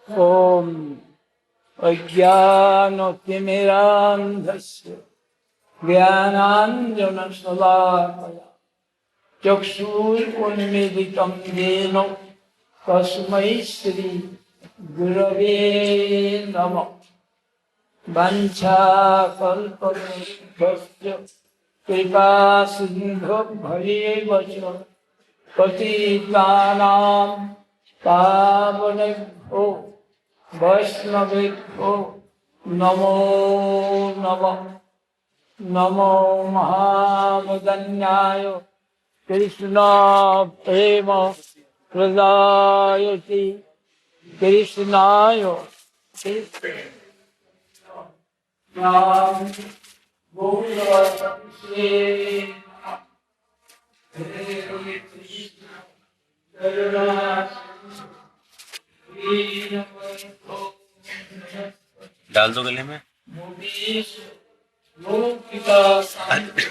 ओम अज्ञानतिमिरान्धस्य ज्ञानाञ्जनशलाकया चक्षुरुन्मीलितं येन तस्मै श्री गुरवे नमः। वाञ्छाकल्पतरुभ्यश्च कृपा सिन्धुभ्यैव च पतितानां पावनेभ्यो वैष्णवेभ्यो नमो नमः। नमो महावदन्याय कृष्ण प्रेम प्रदायति कृष्णाय डाल दो गले में।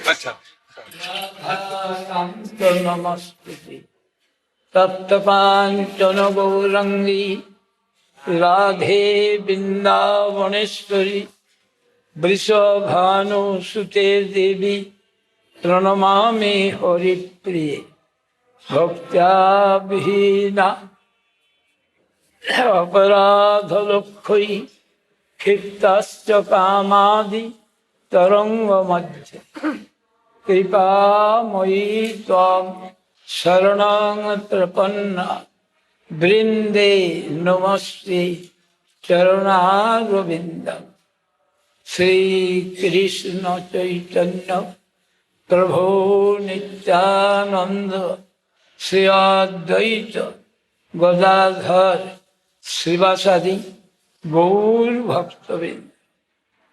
अच्छा। नमस्ते तप्तकाञ्चन गौरंगी राधे वृंदावनेश्वरी वृषभानुसुते देवी प्रणमामि हरिप्रिये। भक्त्या विहीना अपराधलक्षै क्षिप्ताश्च कामादि तरंगमध्ये कृपामयी त्वां शरणं प्रपन्ना वृंदे नमस्ते चरणारविन्दम्। श्री कृष्ण चैतन्य प्रभु नित्यानंद श्री अद्वैत गदाधर श्रीवासादि गौर भक्तवृंद।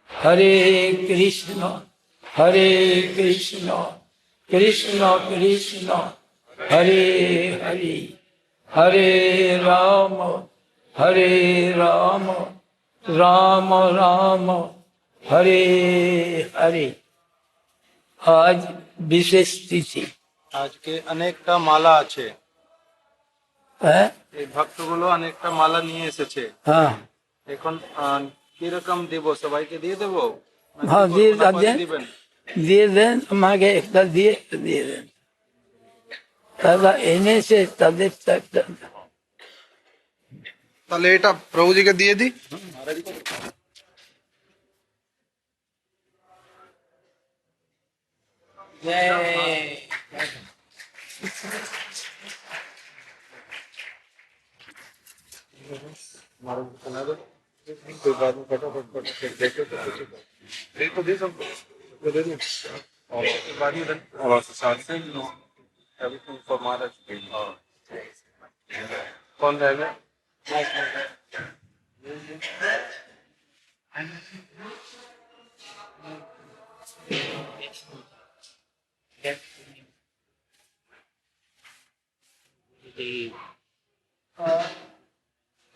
हरे कृष्ण कृष्ण कृष्ण हरे हरे हरे राम राम राम हरे हरे। आज विशेष तिथि। आज के अनेकटा माला আছে এই ভক্তগুলো অনেকটা মালা নিয়ে এসেছে। হ্যাঁ, এখন কি রকম দেব? সবাইকে দিয়ে দেব? হ্যাঁ দিয়ে দেন, দিয়ে দেন, আমাকে একটা দিয়ে দেন। তারা এনেছে তাদের তাহলে এটা প্রভুজিকে দিয়ে দিই। कोई बात नहीं, फटाफट देखो तो दे सबको दे दो। और उसके बाद में और साथ से एवरीथिंग फॉर महाराज। कौन रहेगा?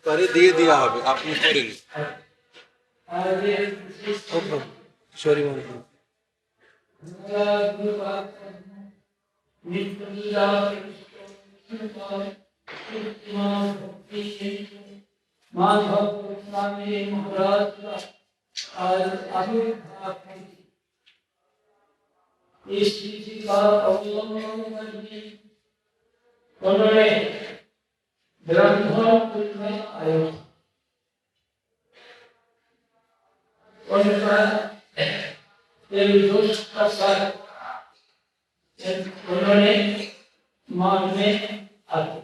করে দিয়ে দেওয়া হবে, আপনি করে নিন। সরি माधव गोस्वामी महाराज का आज आविर्भाव है। इस तिथि का अवलंबन करके उन्होंने ब्रह्मपुर में आयो। उनका दोस्त का साथ उन्होंने मान में आते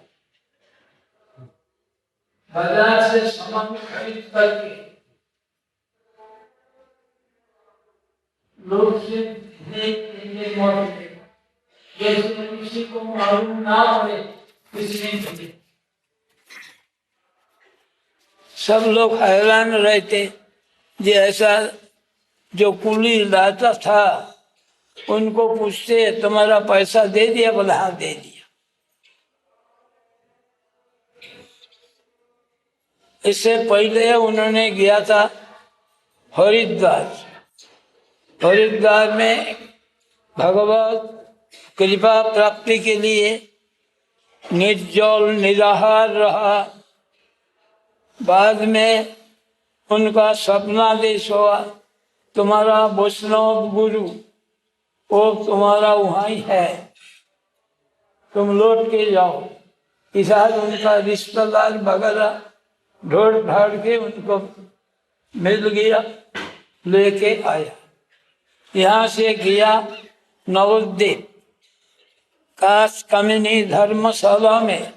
बाजार से सामान खरीद करके लोग से किसी को मालूम ना हो किसी ने सब लोग हैरान रहते। जो ऐसा जो कुली लाता था उनको पूछते तुम्हारा पैसा दे दिया? बोला हाँ दे दिया। इससे पहले उन्होंने गया था हरिद्वार। हरिद्वार में भगवत कृपा प्राप्ति के लिए निर्जल निराहार रहा बाद में उनका स्वप्नादेश हुआ, तुम्हारा वैष्णव गुरु वो तुम्हारा वहाँ ही है, तुम लौट के जाओ। इधर उनका रिश्तेदार वगैरह ढोल ढाड़ के उनको मिल गया, लेके आया। यहाँ से गया नवद्वीप काश कमिनी धर्मशाला में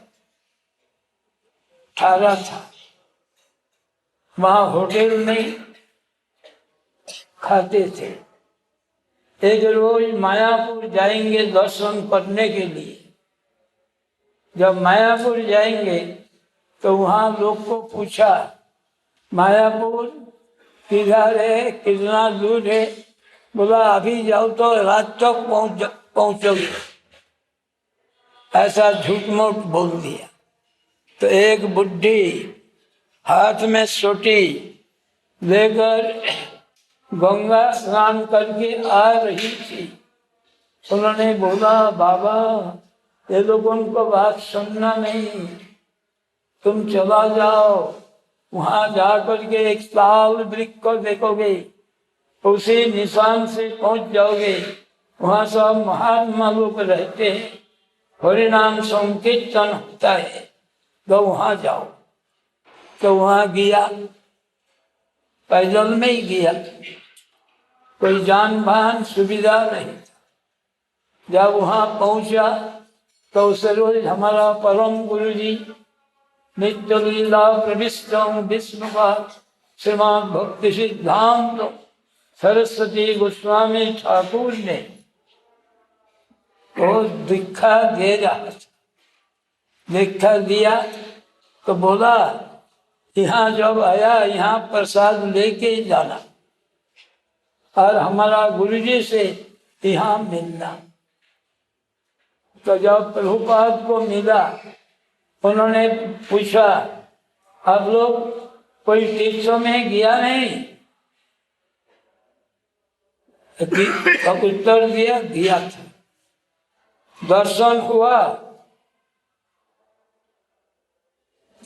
ठहरा था। वहाँ होटल में खाते थे। एक रोज मायापुर जाएंगे दर्शन करने के लिए। जब मायापुर जाएंगे तो वहाँ लोग को पूछा, मायापुर किधर है, कितना दूर है? बोला अभी जाओ तो रात तक पहुँचोगे। ऐसा झूठ मूठ बोल दिया। तो एक बुढ़ी हाथ में सोटी लेकर गंगा स्नान करके आ रही थी। उन्होंने बोला, बाबा ये लोगों को बात सुनना नहीं, तुम चला जाओ, वहां जाकर के एक साल वृक्ष को देखोगे, उसी निशान से पहुंच जाओगे। वहां सब महात्मा लोग रहते हैं, हरिनाम संकीर्तन होता है, तो वहां जाओ। तो वहां गया, पैदल में ही गया, कोई जान वाहन सुविधा नहीं था। जब वहां पहुंचा तो उस रोज हमारा परम गुरु जी नित्य लीला प्रविष्ट विष्णुपाद श्रीमद् भक्ति सिद्धांत सरस्वती गोस्वामी ठाकुर ने वो दीक्षा दे रहा था। दीक्षा दिया तो बोला, यहाँ जब आया यहाँ प्रसाद लेके जाना और हमारा गुरुजी से यहाँ मिलना। तो जब प्रभुपाद को मिला, उन्होंने पूछा, आप लोग कोई तीर्थों में गया नहीं? उत्तर दिया, गया था। दर्शन हुआ?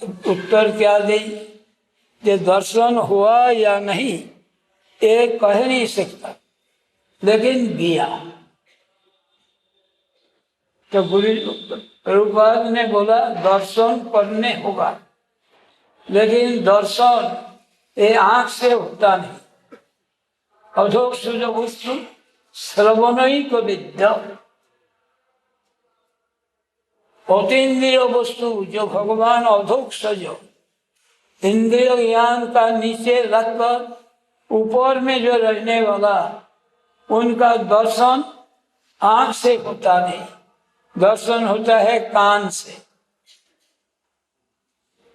उत्तर क्या दे? ये दर्शन हुआ या नहीं ये कह नहीं सकता, लेकिन गया। तो गुरु प्रभुपाद ने बोला, दर्शन करने होगा, लेकिन दर्शन ये आंख से होता नहीं। अधोक्ष जो वस्तु श्रवण को विद्या, अतीन्द्रिय वस्तु जो भगवान अधोक्ष जो इंद्रिय ज्ञान का नीचे रखकर ऊपर में जो रहने वाला, उनका दर्शन आंख से होता नहीं, दर्शन होता है कान से।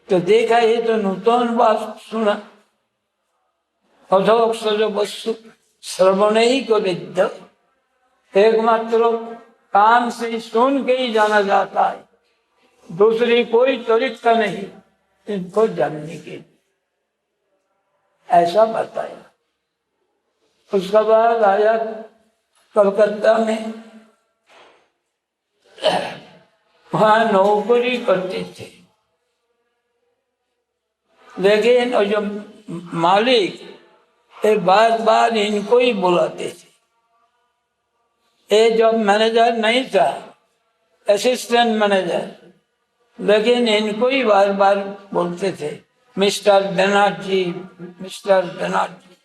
तो देखा, ये तो नूतन बात सुना। अधोक्ष जो वस्तु श्रवण ही को विद्या, एकमात्र कान से सुन के ही जाना जाता है, दूसरी कोई तरीका नहीं इनको जानने के। ऐसा बताया। उसके बाद आया कलकत्ता में, वहां नौकरी करते थे, लेकिन जो मालिक ये बार बार इनको ही बुलाते थे। ये जब मैनेजर नहीं था, असिस्टेंट मैनेजर, लेकिन इनको ही बार बार बोलते थे, मिस्टर बनर्जी, मिस्टर बनर्जी।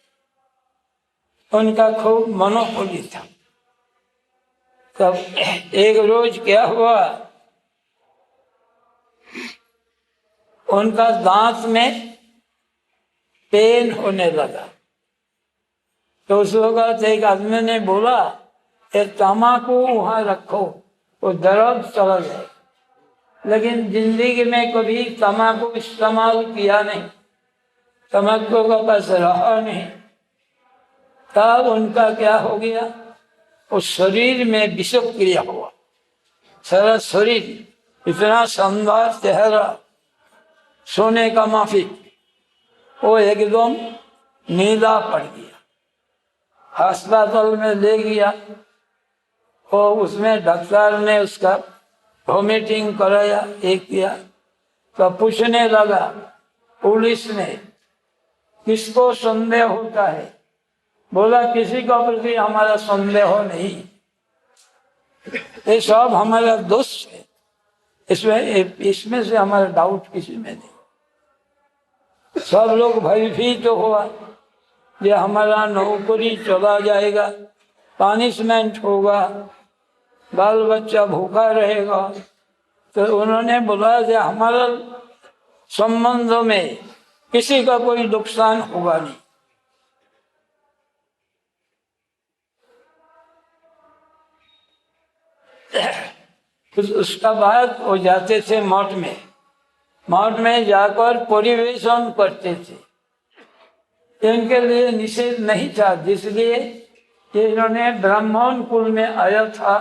उनका खूब मनोबली था। तब एक रोज क्या हुआ, उनका दांत में पेन होने लगा। तो उस वक्त एक आदमी ने बोला, एक तम्बाकू वहां रखो, वो दर्द चला जाए। लेकिन जिंदगी में कभी तम्बाकू इस्तेमाल किया नहीं, तम्बाकू का पास रहा नहीं। तब उनका क्या हो गया, उस शरीर में विषक्रिया हुआ। सारा शरीर इतना शानदार चेहरा, सोने का माफिक, वो एकदम नीला पड़ गया। अस्पताल में ले गया, और उसमें डॉक्टर ने उसका वॉमिटिंग कराया, एक किया। तो पूछने लगा, पुलिस ने, किसको संदेह होता है? बोला किसी का प्रति हमारा संदेह नहीं, ये सब हमारा दोष है, इसमें से हमारा डाउट किसी में नहीं। सब लोग भयभीत तो हुआ, ये हमारा नौकरी चला जाएगा, पनिशमेंट होगा, बाल बच्चा भूखा रहेगा। तो उन्होंने बोला कि हमारा संबंध में किसी का कोई नुकसान होगा नहीं। उसका बाद वो जाते थे मठ में, मठ में जाकर परिवेशन करते थे। इनके लिए निषेध नहीं था, जिसलिए कि इन्होंने ब्राह्मण कुल में आया था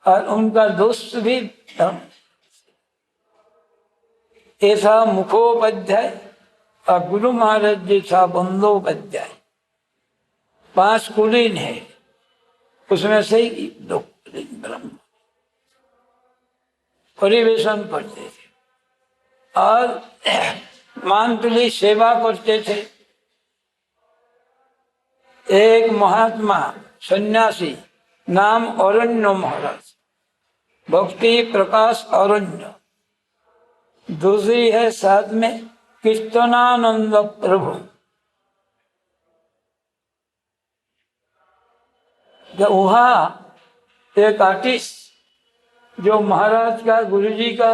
और उनका दोस्त भी था। ऐसा मुखोपाध्याय और गुरु महाराज जी था बंदोपाध्याय, 5 कुलीन है, उसमें से 2 कुलीन ब्राह्मण परिवेशन करते थे और मंथली सेवा करते थे। एक महात्मा सन्यासी नाम अरण्य महाराज, भक्ति प्रकाश अरण्य, दूसरी है साथ में कीर्तनानंद प्रभु। वहाँ एक आर्टिस्ट जो महाराज का, गुरुजी का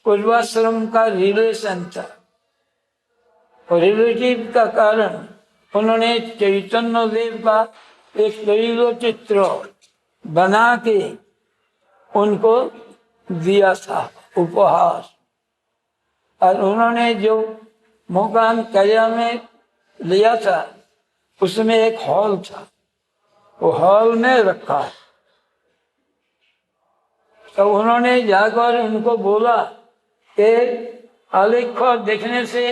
पूर्वाश्रम का रिलेशन था, और रिलेटिव का कारण उन्होंने चैतन्य देव का एक तैल चित्र बना के उनको दिया था उपहार। और उन्होंने जो मकान कया में लिया था उसमें एक हॉल था, वो हॉल में रखा। तो उन्होंने जाकर उनको बोला कि आलेख देखने से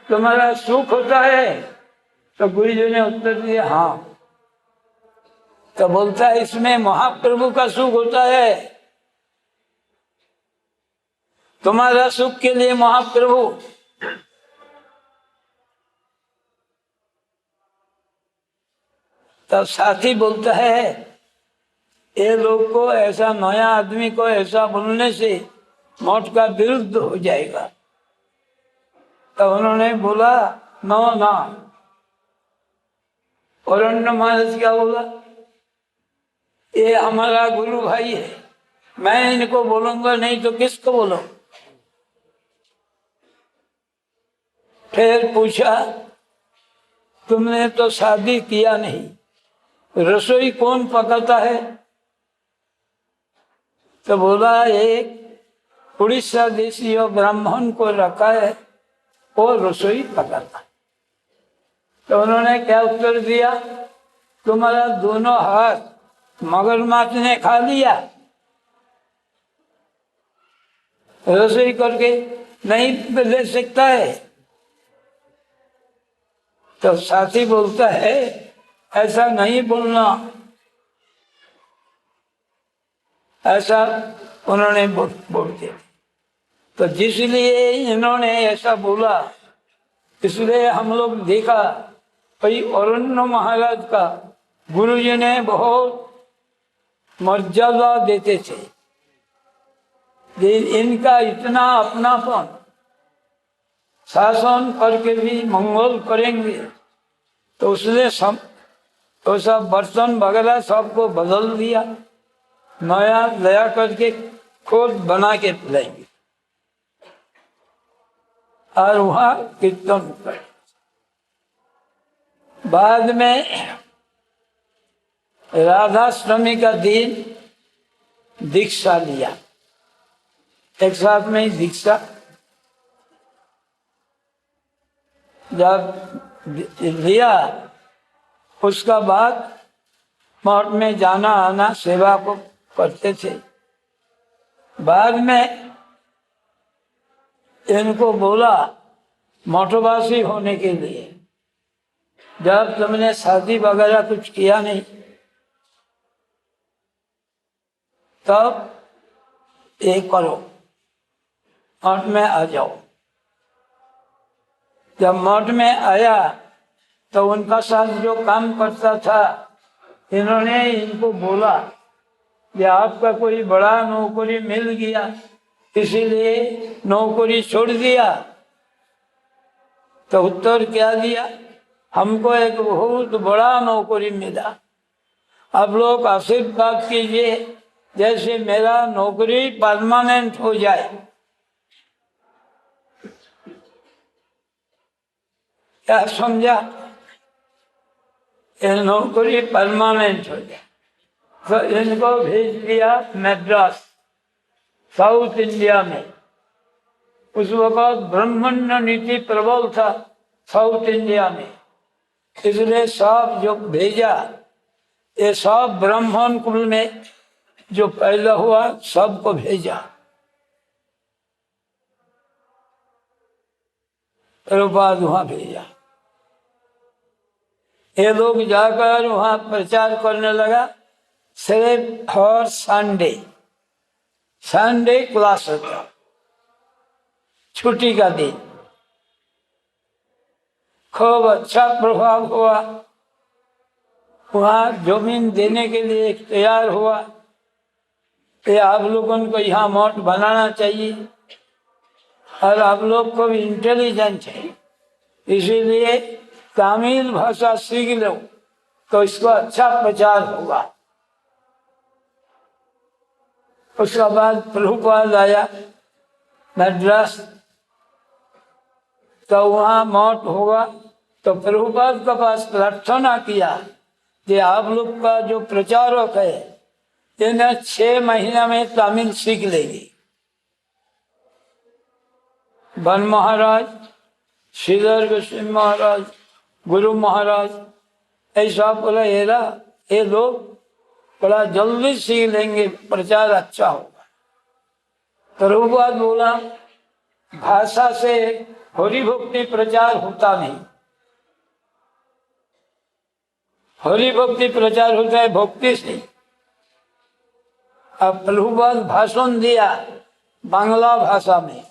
तुम्हारा सुख होता है? तो गुरु जी ने उत्तर दिया हाँ। तो बोलता है इसमें महाप्रभु का सुख होता है, तुम्हारा सुख के लिए महाप्रभु। तब साथी बोलता है ये लोग को ऐसा, नया आदमी को ऐसा बोलने से मठ का विरुद्ध हो जाएगा। तो उन्होंने बोला नो ना। अरण्य महाराज क्या बोला, ये हमारा गुरु भाई है, मैं इनको बोलूंगा नहीं तो किसको बोलो। फिर पूछा तुमने तो शादी किया नहीं, रसोई कौन पकाता है? तो बोला एक उड़ीसा देशी ब्राह्मण को रखा है, वो रसोई पकाता है। तो उन्होंने क्या उत्तर दिया, तुम्हारा दोनों हाथ मगरमच्छ ने खा लिया, रसोई करके नहीं ले सकता है। तो साथी बोलता है ऐसा नहीं बोलना, ऐसा उन्होंने बोल दिया। तो जिसलिए इन्होंने ऐसा बोला, इसलिए हम लोग देखा भाई अरण्य महाराज का गुरुजी ने बहुत मर्यादा देते थे। इनका इतना अपनापन, शासन करके भी मंगल करेंगे, तो उसने सब बर्तन वगैरह सबको बदल दिया, नया दया करके खुद बना के पिलाएंगे और वहाँ कीर्तन कर। बाद में राधाष्टमी का दिन दीक्षा लिया, एक साथ में ही दीक्षा। जब लिया उसका बाद मठ में जाना आना सेवा को करते थे। बाद में इनको बोला मठवासी होने के लिए, जब तुमने शादी वगैरह कुछ किया नहीं तब ये करो, मठ में आ जाओ। जब मठ में आया तो उनका साथ जो काम करता था, इन्होंने इनको बोला कि आपका कोई बड़ा नौकरी मिल गया, इसीलिए नौकरी छोड़ दिया। तो उत्तर क्या दिया, हमको एक बहुत बड़ा नौकरी मिला, आप लोग आशीर्वाद कीजिए जैसे मेरा नौकरी परमानेंट हो जाए। क्या समझा? ये नौकरी परमानेंट हो जाए। तो इनको भेज दिया मद्रास, साउथ इंडिया में। उस वक्त ब्राह्मण्य नीति प्रबल था साउथ इंडिया में, इसलिए सब जो भेजा, ये सब ब्राह्मण कुल में जो पैदा हुआ सबको भेजा। प्रभुपाद वहां भेजा। ये लोग जाकर वहां प्रचार करने लगा। सिर्फ हर संडे क्लास होता, छुट्टी का दिन। खूब अच्छा प्रभाव हुआ। वहां जमीन देने के लिए तैयार हुआ कि आप लोगों को यहाँ मठ बनाना चाहिए और आप लोग को भी इंटेलिजेंट है, इसीलिए तमिल भाषा सीख लो तो इसको अच्छा प्रचार होगा। उसके बाद प्रभुपाद आया मद्रास, तो वहाँ मठ होगा। तो प्रभुपाद के पास प्रार्थना किया कि आप लोग का जो प्रचारक है, इन्हें 6 महीना में तमिल सीख लेगी। वन महाराज, श्रीधर गोस्वामी महाराज, गुरु महाराज ऐसा बोला, ये लोग बड़ा जल्दी सीख लेंगे, प्रचार अच्छा होगा। प्रभुपाद बोला, भाषा से हरि भक्ति प्रचार होता नहीं, हरि भक्ति प्रचार होता है भक्ति से। अब प्रभुपाद भाषण दिया बांग्ला भाषा में।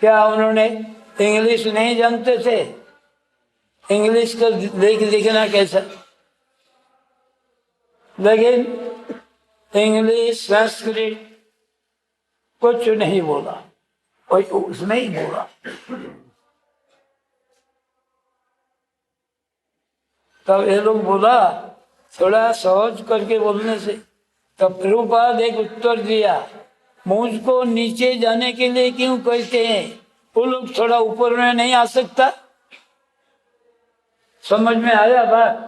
क्या उन्होंने इंग्लिश नहीं जानते थे? इंग्लिश को देखना कैसा, लेकिन इंग्लिश संस्कृत कुछ नहीं बोला, कोई उसमें ही बोला। तब ये लोग बोला थोड़ा सहज करके बोलने से। तो प्रभुपाद एक उत्तर दिया, मुझको नीचे जाने के लिए क्यों कहते हैं? वो लोग थोड़ा ऊपर में नहीं आ सकता? समझ में आया बात?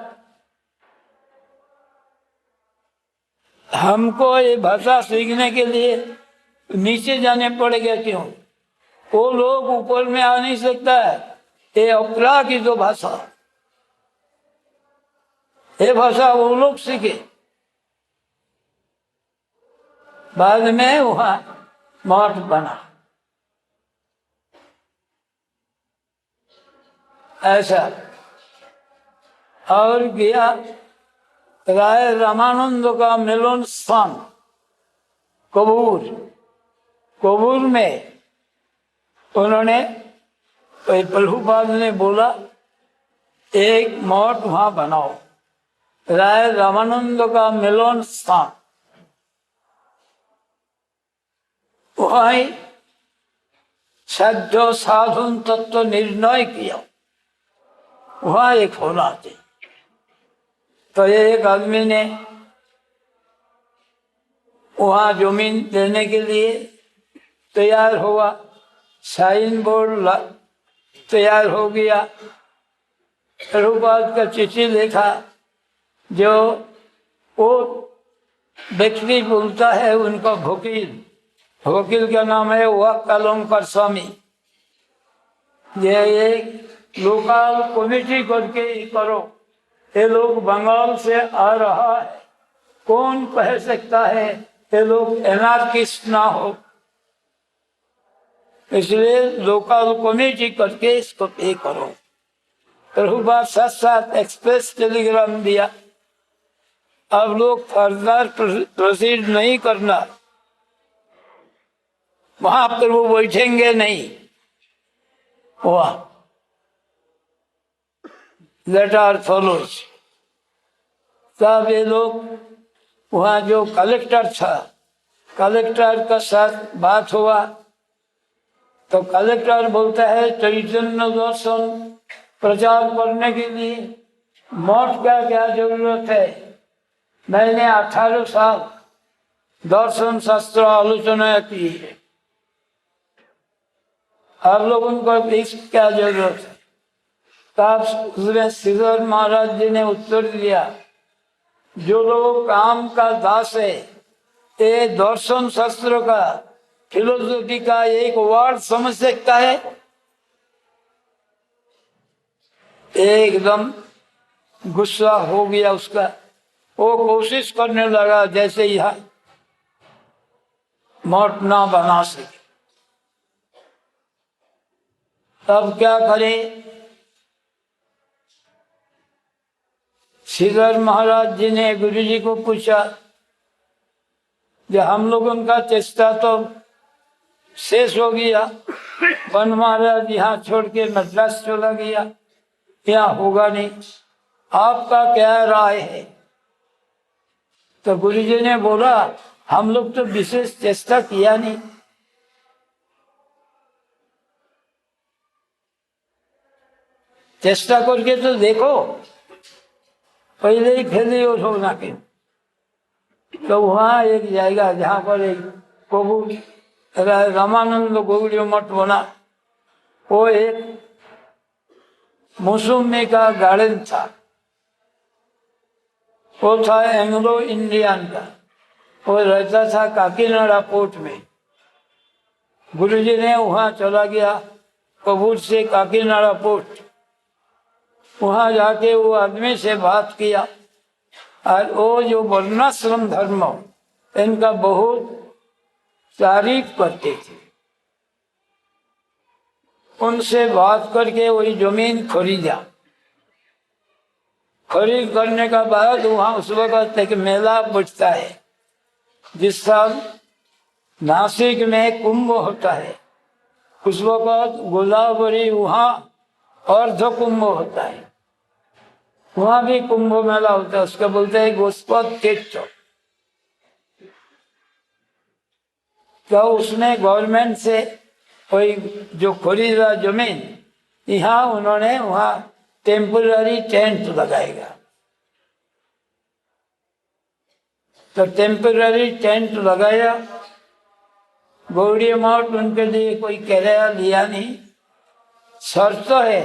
हमको ये भाषा सीखने के लिए नीचे जाने पड़ेगा क्यों? वो लोग ऊपर में आ नहीं सकता है, ये अपरा की जो भाषा, ये भाषा वो लोग सीखे। बाद में वहां मठ बना। ऐसा और गया राय रामानंद का मिलन स्थान कबूर में उन्होंने, प्रभुपाद ने बोला एक मठ वहां बनाओ, राय रामानंद का मिलन स्थान। वहीं साध्य साधन तत्व निर्णय किया, वहां एक होना चाहिए। तो एक आदमी ने वहां जमीन देने के लिए तैयार हुआ, साइन बोर्ड तैयार हो गया। प्रभुपाद का चिट्ठी लिखा, जो वो व्यक्ति बोलता है उनका वकील का नाम है वाक्कालंकर स्वामी। ये एक लोकल कमेटी करके करो, ये लोग बंगाल से आ रहा है, कौन कह सकता है ये लोग एनार्किस्ट ना हो, इसलिए लोकल कमेटी करके इसको पे करो। प्रभुपाद साथ साथ एक्सप्रेस टेलीग्राम दिया, अब लोग फर्दर प्रोसीड नहीं करना, महाप्रभु बैठेंगे नहीं। वाह, लेटर फॉलोज। तब ये लोग वहाँ जो कलेक्टर था, कलेक्टर का साथ बात हुआ तो कलेक्टर बोलता है चैतन्य दर्शन प्रचार करने के लिए मठ का क्या जरूरत है। मैंने 18 साल दर्शन शास्त्र आलोचना की है, आप लोगों को इसकी क्या जरूरत है। तब उसमें श्रीधर महाराज जी ने उत्तर दिया, जो लोग काम का दास है, ये दर्शन शास्त्र का फिलोसफी का एक वर्ड समझ सकता है। एकदम गुस्सा हो गया उसका। वो कोशिश करने लगा जैसे यह मठ ना बना सके। तब क्या करे, श्रीधर महाराज जी ने गुरु जी को पूछा, जब हम लोगों का चेष्टा तो शेष हो गया, वन महाराज यहाँ छोड़ के मद्रास चला गया, यहाँ होगा नहीं, आपका क्या राय है। तो गुरु जी ने बोला, हम लोग तो विशेष चेष्टा किया नहीं, चेष्टा करके तो देखो, पहले ही फैले होना के। तो वहाँ एक जाएगा जहाँ पर एक कोगुल रामानंद गौड़ी मठ बना, वो एक मौसमी का गार्डन था, वो था एंग्लो इंडियन का, वो रहता था काकीनाडा पोर्ट में। गुरुजी ने वहाँ चला गया कबूल से काकीनाडा पोर्ट, वहाँ जाके वो आदमी से बात किया और वो जो वर्णाश्रम धर्म इनका बहुत तारीफ करते थे। उनसे बात करके वही जमीन खरीदा। खरीद करने का बाद वहाँ उस वक्त एक मेला बैठता है, जिस साल नासिक में कुंभ होता है, उस वक्त गोदावरी वहाँ अर्ध कुंभ होता है, वहाँ भी कुंभ मेला होता है, उसका बोलते हैं गोस्पद तीर्थ। तो उसने गवर्नमेंट से कोई जो खरीदा जमीन, यहाँ उन्होंने वहाँ टेम्पररी टेंट लगाएगा। तो टेम्पररी टेंट लगाया, गौड़ी मठ उनके लिए कोई किराया लिया नहीं, शर्त है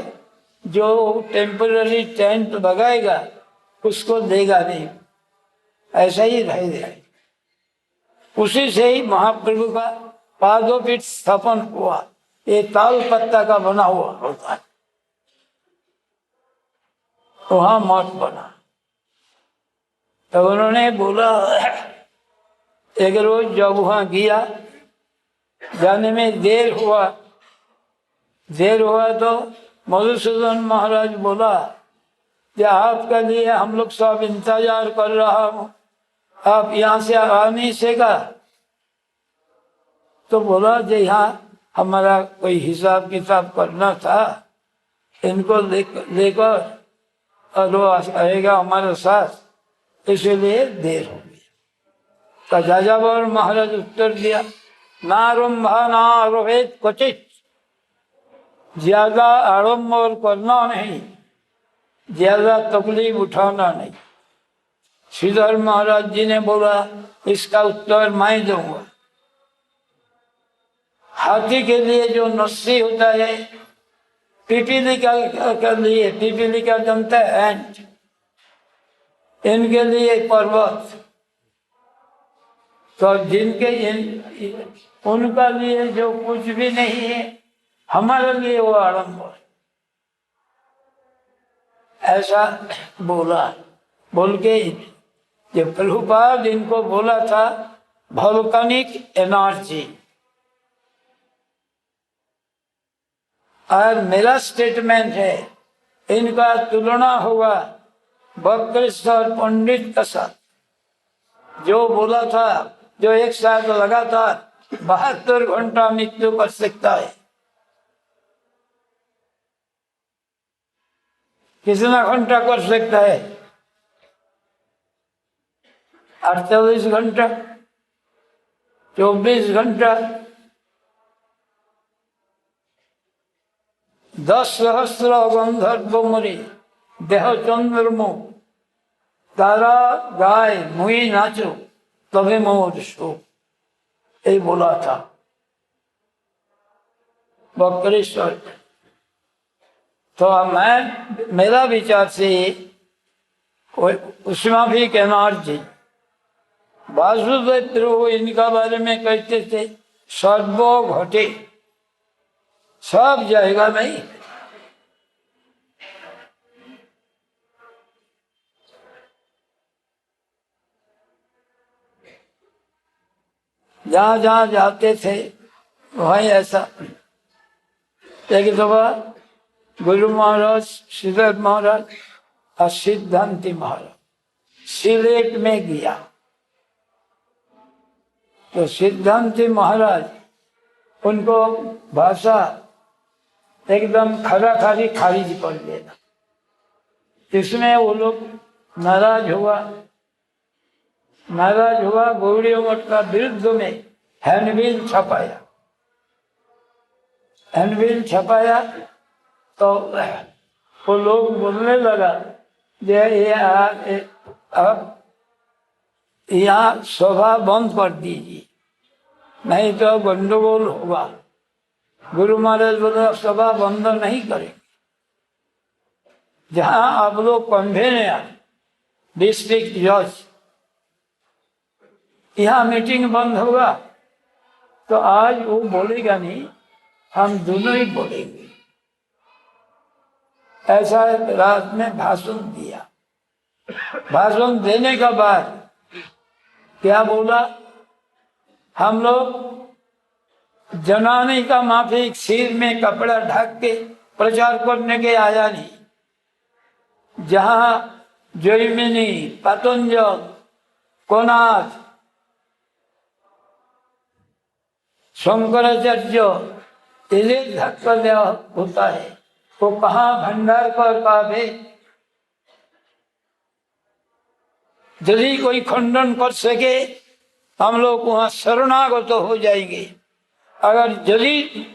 जो टेम्पररी टेंट लगाएगा उसको देगा नहीं, ऐसा ही रहेगा। उसी से ही महाप्रभु का पादोपीठ स्थापन हुआ, ये ताल पत्ता का बना हुआ होता है, वहां मठ बना। तो उन्होंने बोला, एक रोज जब वहां गया, जाने में देर हुआ तो मधुसूदन महाराज बोला कि आपके लिए हम लोग सब इंतजार कर रहा हूँ, आप यहाँ से आ नहीं सका। तो बोला जी यहाँ हमारा कोई हिसाब किताब करना था, इनको लेकर और वो आएगा हमारे साथ, इसलिए देर हो गया। तो जाजावर महाराज उत्तर दिया, नारंभा ना आरोहित क्वचित, ज्यादा आड़म्बर करना नहीं, ज्यादा तकलीफ उठाना नहीं। श्रीधर महाराज जी ने बोला, इसका उत्तर मैं दूंगा। हाथी के लिए जो नस्सी होता है, पिपीलिका के लिए, पिपीलिका जनता है एंट, इनके लिए पर्वत, तो जिनके उनका लिए जो कुछ भी नहीं है, हमारे लिए वो आडम्बर। ऐसा बोला, बोल के जब प्रभुपाद इनको बोला था वोल्केनिक एनर्जी, और मेरा स्टेटमेंट है, इनका तुलना होगा बक्रेश्वर पंडित का साथ। जो बोला था, जो एक साथ लगातार 72 घंटा मृत्यु कर सकता है। कितना घंटा कर सकता है? 48 घंटा, 24 घंटा, 10 सहस्र गंधर्व मुनि देह चंद्रमो तारा गाय मुई नाचो तभी मोर शो, ये बोला था बकरेश्वर। तो मेरा विचार से उसमें भी कहना जी वासुदेव प्रभु इनका बारे में कहते थे सर्वो घटे, सब जाएगा नहीं। जहां जहां जाते थे वहीं ऐसा। एक दफा गुरु महाराज, श्रीधर महाराज और सिद्धांति महाराज सिलेट में गया तो सिद्धांति महाराज उनको भाषा एकदम खराखारी खारिज कर देना। इसमें वो लोग नाराज हुआ, गौड़ी मठ का विरुद्ध में हैंडबिल छपाया तो वो लोग बोलने लगा अब यहाँ सभा बंद कर दीजिए नहीं तो गंडगोल होगा। गुरु महाराज बोले सभा बंद नहीं करेंगे, जहाँ आप लोग कन्वेनियर डिस्ट्रिक्ट जज यहाँ मीटिंग बंद होगा तो आज वो बोलेगा नहीं, हम दोनों ही बोलेंगे। ऐसा रात में भाषण दिया। भाषण देने के बाद क्या बोला, हम लोग जनाने का माफिक सिर में कपड़ा ढक के प्रचार करने के आया नहीं। जहाँ जैमिनी, पतंजल, कोणार्क, शंकराचार्य इन्हें धक्का दिया होता है तो कहाँ भंडार कर पावे। यदि कोई खंडन कर सके हम लोग वहां शरणागत हो जाएंगे। अगर यदि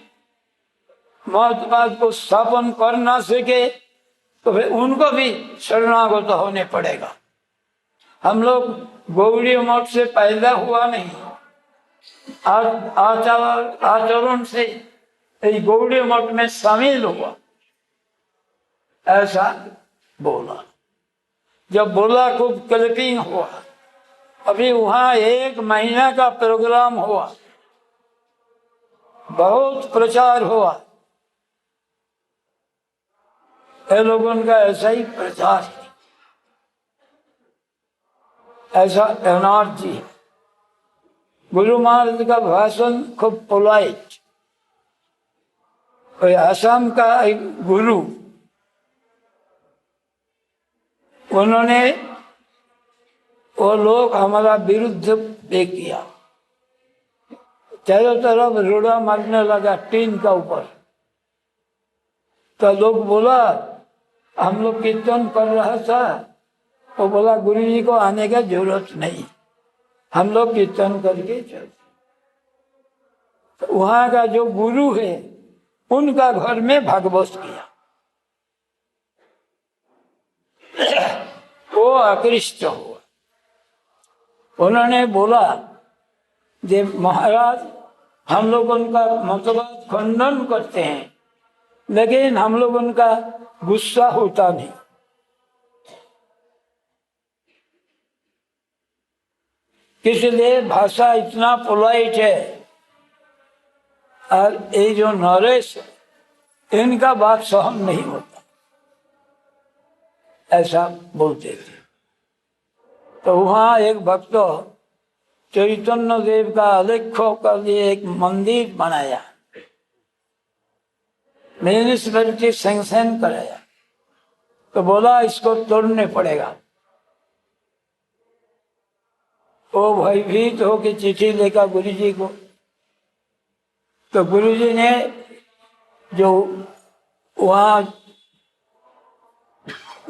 महत्वाद को स्थापन कर ना सके तो फिर उनको भी शरणागत होने पड़ेगा। हम लोग गौड़ी मठ से पैदा हुआ नहीं, आचरण से गौड़ी मठ में शामिल हुआ, ऐसा बोला। जब बोला खूब क्लिपिंग हुआ। अभी वहां 1 महीना का प्रोग्राम हुआ, बहुत प्रचार हुआ। ये लोगों का ऐसा ही प्रचार है, ऐसा एनर्जी है। गुरु महाराज का भाषण खूब पोलाइट। असम का एक गुरु, उन्होंने वो लोग हमारा विरुद्ध पे किया, चारों तरफ रोड़ा मारने लगा टीन का ऊपर। तो लोग बोला हम लोग कीर्तन कर रहा था, वो बोला गुरु जी को आने का जरूरत नहीं, हम लोग कीर्तन करके चलते। तो वहां का जो गुरु है उनका घर में भागवत किया। वो आकृष्ट हुआ। उन्होंने बोला जे महाराज हम लोग उनका मतवाद खंडन करते हैं लेकिन हम लोग उनका गुस्सा होता नहीं। इसलिए भाषा इतना पोलाइट है। और ये जो नरेश इनका बात सहन नहीं होता, ऐसा बोलते थे। तो वहाँ एक भक्त चैतन्य देव का आलेख्य के लिए एक मंदिर बनाया, म्यूनिसिपैलिटी सैंक्शन कराया। तो बोला इसको तोड़ने पड़ेगा। वो भयभीत होकर चिट्ठी लेकर गुरु जी को तो गुरुजी ने जो वहाँ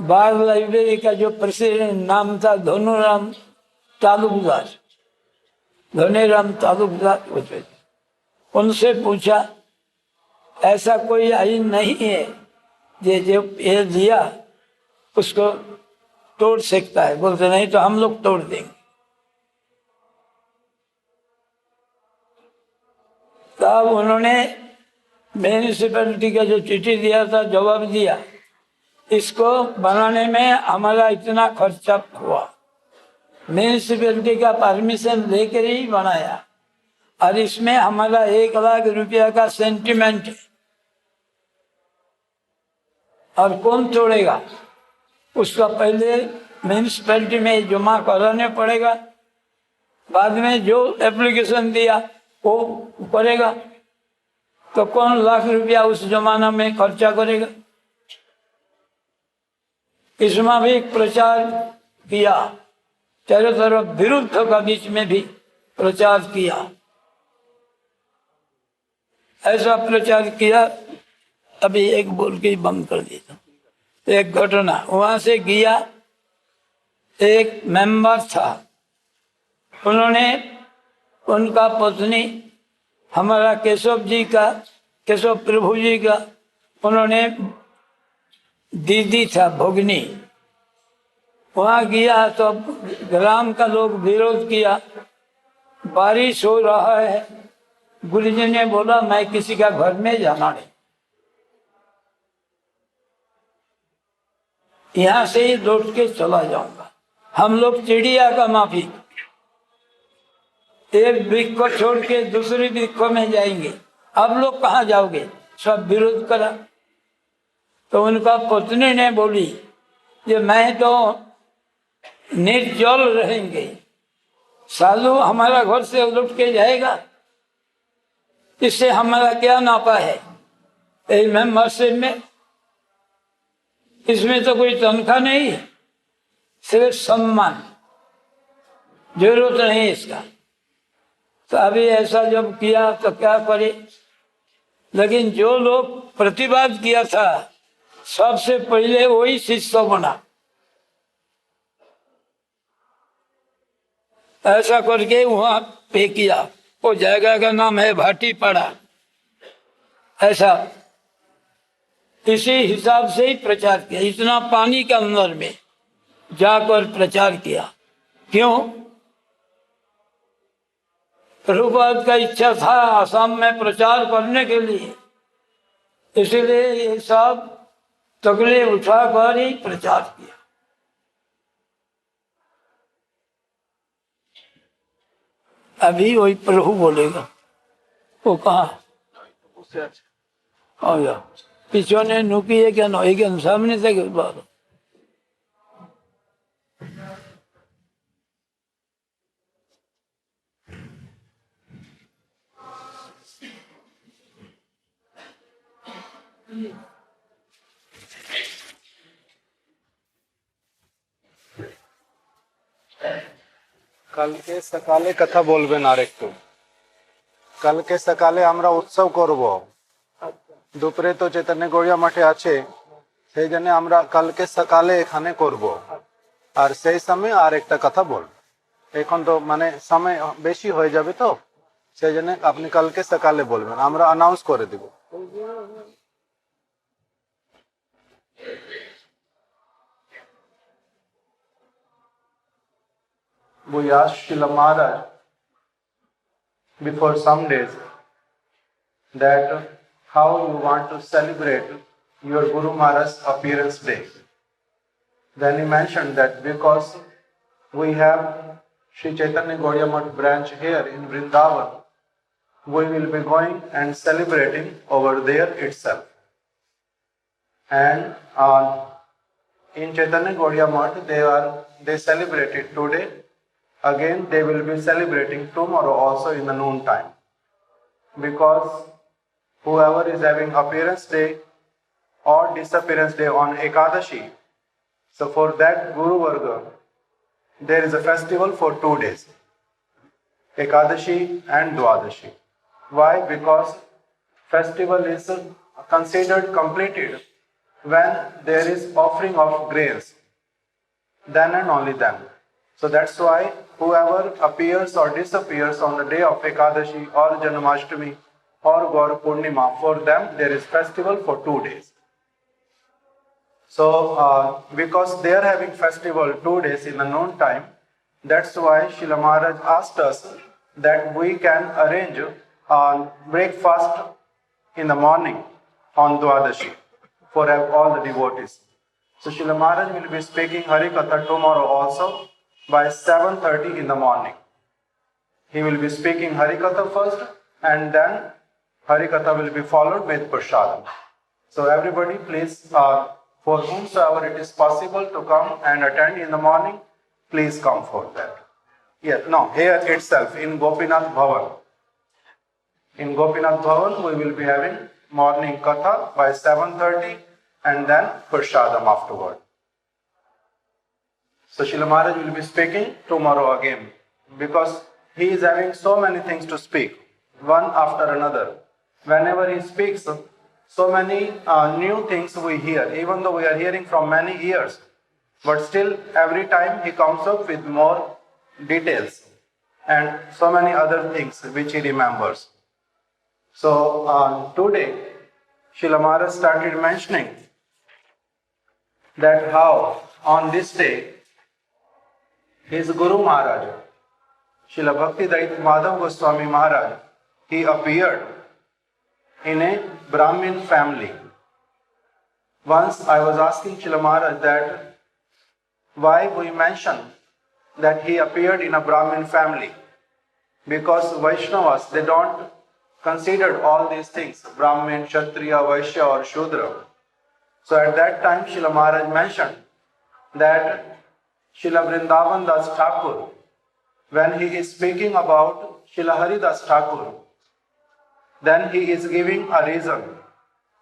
बार लाइब्रेरी का जो प्रेसिडेंट नाम था धनुराम तालुकदार, धनीराम तालुकदार, उनसे पूछा ऐसा कोई आइन नहीं है जो ये दिया उसको तोड़ सकता है। बोलते नहीं तो हम लोग तोड़ देंगे। तब उन्होंने म्यूनिसिपैलिटी का जो चिट्ठी दिया था जवाब दिया, इसको बनाने में हमारा इतना खर्चा हुआ, म्यूनिसिपैलिटी का परमिशन लेकर ही बनाया, और इसमें हमारा 1 लाख रुपया का सेंटिमेंट है, और कौन तोड़ेगा? उसका पहले म्यूनिसिपैलिटी में जमा कराने पड़ेगा, बाद में जो एप्लीकेशन दिया वो करेगा। तो कौन लाख रुपया उस जमाना में खर्चा करेगा? इसमें भी प्रचार किया, चारों तरफ विरुद्ध का बीच में भी प्रचार किया। ऐसा प्रचार किया, अभी एक बोल के बंद कर देता। एक घटना, वहां से गया एक मेंबर था, उन्होंने उनका पत्नी हमारा केशव प्रभु जी का उन्होंने दीदी था भोगनी, वहां गया तो ग्राम का लोग विरोध किया, बारिश हो रहा है। गुरुजी ने बोला मैं किसी का घर में जाना नहीं, यहाँ से ही लौट के चला जाऊंगा। हम लोग चिड़िया का माफी, एक वृक्ष को छोड़ के दूसरी वृक्ष में जाएंगे, अब लोग कहाँ जाओगे? सब विरोध करा। तो उनका पत्नी ने बोली कि मैं तो निर्जल रहेंगे, सालू हमारा घर से लौट के जाएगा, इससे हमारा क्या नापा है? मेंबरशिप में इसमें तो कोई तनख्वाह नहीं, सिर्फ सम्मान, जरूरत नहीं इसका। तो अभी ऐसा जब किया तो क्या करे? लेकिन जो लोग प्रतिवाद किया था सबसे पहले वही शिष्य बना। ऐसा करके वहां पे किया, वो जगह का नाम है भाटी पड़ा। ऐसा इसी हिसाब से ही प्रचार किया, इतना पानी के अंदर में जाकर प्रचार किया। क्यों? प्रभुपाद का इच्छा था आसाम में प्रचार करने के लिए, इसलिए ये सब तगड़े उठाकर ही प्रचार किया। अभी वही प्रभु बोलेगा, वो कहा आ जा पिछने नुकी है क्या नई के सामने से बात। কালকে সকালে কথা বলবেন আরেকটু। কালকে সকালে আমরা উৎসব করব, দুপুরে তো চৈতন্য গড়িয়া মাঠে আছে, সেই জন্য আমরা কালকে সকালে এখানে করব, আর সেই সময় আর একটা কথা বলব। এখন তো মানে সময় বেশি হয়ে যাবে, তো সেই জন্য আপনি কালকে সকালে বলবেন, আমরা অ্যানাউন্স করে দেব। We asked Śrīla Mahārāja before some days that how you want to celebrate your Guru Maharaj's appearance day. Then he mentioned that because we have Sri Chaitanya Gaudiya Math branch here in Vrindavan, we will be going and celebrating over there itself. And in Chaitanya Gaudiya Math they celebrated today. Again, they will be celebrating tomorrow also in the noon time. Because whoever is having appearance day or disappearance day on Ekadashi, so for that Guru Varga, there is a festival for 2 days, Ekadashi and Dwadashi. Why? Because festival is considered completed when there is offering of grains. Then and only then. So that's why whoever appears or disappears on the day of Ekadashi or Janmashtami or Gaur Purnima, for them there is festival for 2 days. So because they are having festival 2 days in the noon time, that's why Śrīla Maharaj asked us that we can arrange breakfast in the morning on Dwadashi for all the devotees. So Śrīla Maharaj will be speaking Harikatha tomorrow also by 7:30 in the morning. He will be speaking Harikatha first and then Harikatha will be followed with Prasadam. So everybody please, for whomsoever it is possible to come and attend in the morning, please come for that. Here itself in Gopinath Bhavan. In Gopinath Bhavan we will be having morning Katha by 7:30 and then Prasadam afterward. So Śrīla Maharaj will be speaking tomorrow again because he is having so many things to speak, one after another. Whenever he speaks, so many new things we hear, even though we are hearing from many years, but still every time he comes up with more details and so many other things which he remembers. So today, Śrīla Maharaj started mentioning that how on this day, his Guru Maharaja, Srila Bhakti Dayita Madhava Gosvami Maharaja, he appeared in a Brahmin family. Once I was asking Srila Maharaj that why we mention that he appeared in a Brahmin family, because Vaishnavas, they don't consider all these things, Brahmin, Kshatriya, Vaishya or Shudra. So at that time Srila Maharaj mentioned that Srila Vrindavan Das Thakur, when he is speaking about Srila Haridas Thakur, then he is giving a reason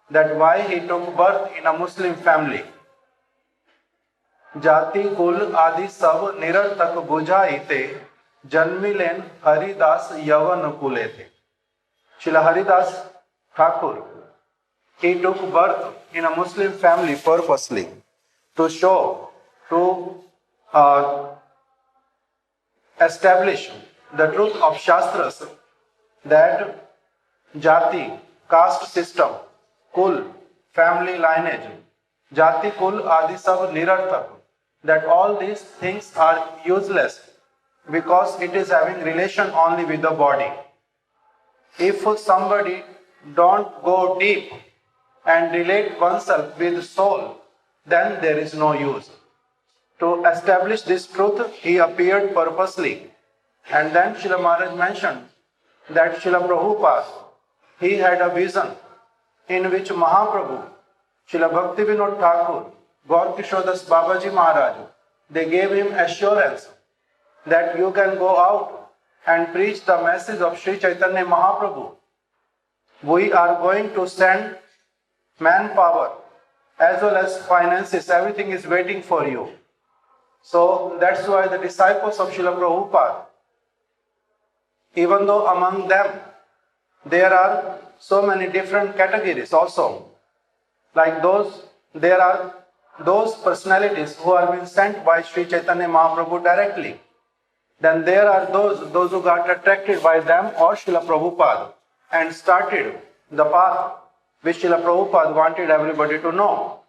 that why he took birth in a Muslim family. Jati kul adi sab nirartak bujhaite janmilen Haridas yavan kulete. Srila Haridas Thakur, he took birth in a Muslim family purposely to show, to establish the truth of Shastras, that Jati, caste system, Kul, family lineage, Jati, Kul, Adi Sab, Nirartak, that all these things are useless because it is having relation only with the body. If somebody don't go deep and relate oneself with soul, then there is no use. To establish this truth, he appeared purposely. And then Srila Maharaj mentioned that Srila Prabhupada, he had a vision in which Mahaprabhu, Srila Bhakti Vinod Thakur, Gaur Kishodas Babaji Maharaj, they gave him assurance that you can go out and preach the message of Sri Chaitanya Mahaprabhu. We are going to send manpower as well as finances, everything is waiting for you. So that's why the disciples of Srila Prabhupada, even though among them there are so many different categories also, like there are those personalities who have been sent by Sri Chaitanya Mahaprabhu directly. Then there are those who got attracted by them or Srila Prabhupada and started the path which Srila Prabhupada wanted everybody to know.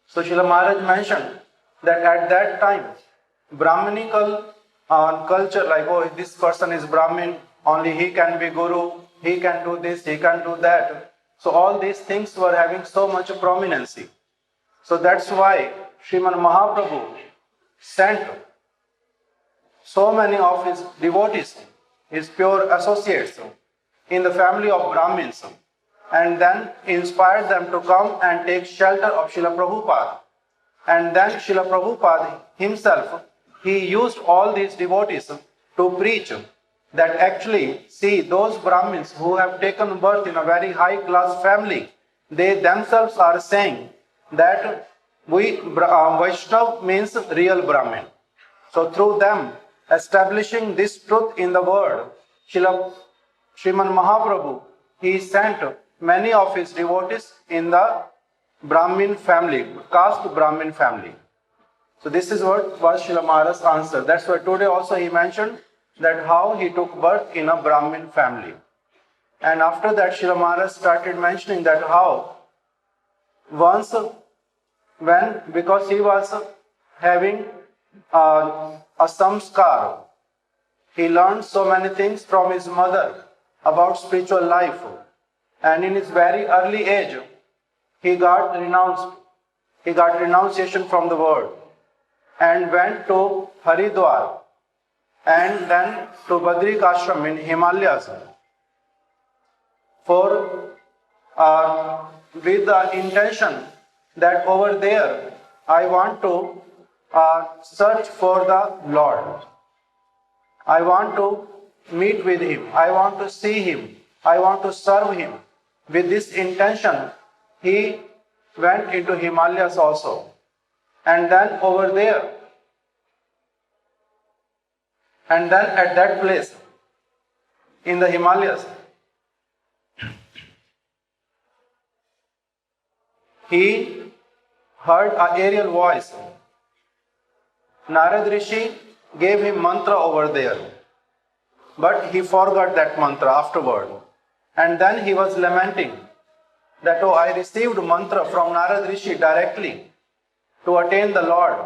So Srila Maharaj mentioned that at that time, Brahminical culture, like, oh, this person is Brahmin, only he can be Guru, he can do this, he can do that. So all these things were having so much prominency. So that's why Sriman Mahaprabhu sent so many of his devotees, his pure associates, in the family of Brahmins, and then inspired them to come and take shelter of Srila Prabhupada. And then Srila Prabhupada himself, he used all these devotees to preach that actually, see, those Brahmins who have taken birth in a very high class family, they themselves are saying that Vaishnav means real Brahmin. So through them establishing this truth in the world, Sriman Mahaprabhu, he sent many of his devotees in the Brahmin family, caste Brahmin family. So this is what was Srila Maharaja's answer. That's why today also he mentioned that how he took birth in a Brahmin family. And after that Srila Maharaj started mentioning that how once when, because he was having a samskar, he learned so many things from his mother about spiritual life. And in his very early age, he got renounced. He got renunciation from the world and went to Haridwar and then to Badrik Ashram in Himalayas with the intention that over there I want to search for the Lord. I want to meet with Him. I want to see Him. I want to serve Him. With this intention, he went into Himalayas also. And then over there, and then at that place, in the Himalayas, he heard an aerial voice. Narad Rishi gave him mantra over there, but he forgot that mantra afterward. And then he was lamenting that, oh, I received mantra from Narad Rishi directly to attain the Lord,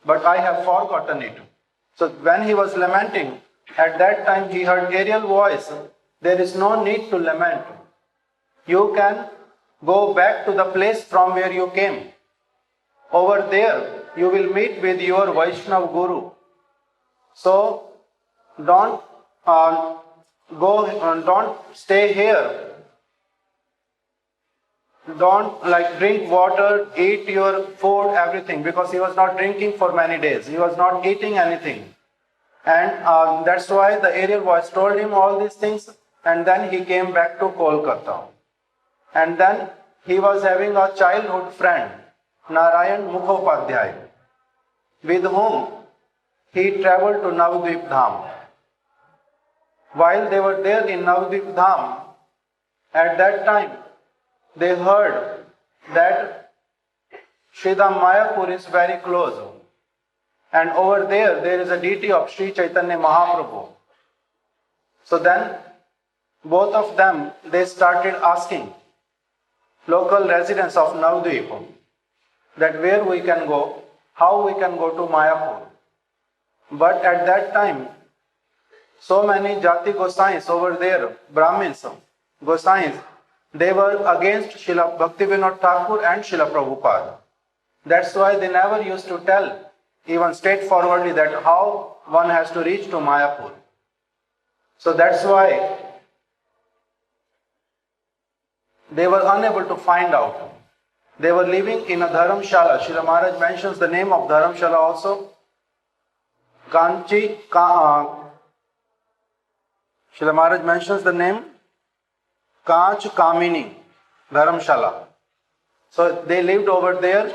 but I have forgotten it. So when he was lamenting, at that time he heard aerial voice. There is no need to lament. You can go back to the place from where you came. Over there, you will meet with your Vaishnav Guru. So don't don't stay here. Don't drink water, eat your food, everything, because he was not drinking for many days. He was not eating anything. And that's why the aerial voice told him all these things. And then he came back to Kolkata. And then he was having a childhood friend, Narayan Mukhopadhyay, with whom he traveled to Navadvip Dham. While they were there in Navadvip Dham, at that time, they heard that Sridham Mayapur is very close. And over there is a deity of Sri Chaitanya Mahaprabhu. So then, both of them, they started asking local residents of Navadvip that where we can go, how we can go to Mayapur. But at that time, so many Jati Gosais over there, Brahmins, Gosais, they were against Srila Bhaktivinoda Thakur and Srila Prabhupada. That's why they never used to tell, even straightforwardly, that how one has to reach to Mayapur. So that's why they were unable to find out. They were living in a Dharamshala. Srila Maharaj mentions the name of Dharamshala also. Srila Maharaj mentions the name Kanch Kamini Dharamshala. So they lived over there,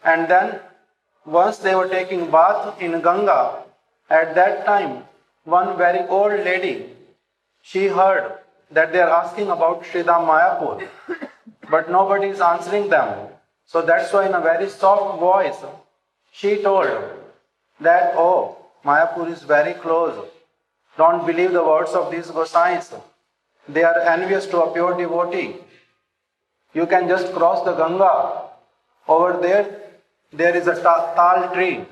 and then once they were taking bath in Ganga, at that time one very old lady, she heard that they are asking about Sridham Mayapur, but nobody is answering them. So that's why in a very soft voice she told that, oh, Mayapur is very close. Don't believe the words of these Gosais. They are envious to a pure devotee. You can just cross the Ganga. Over there is a tal tree.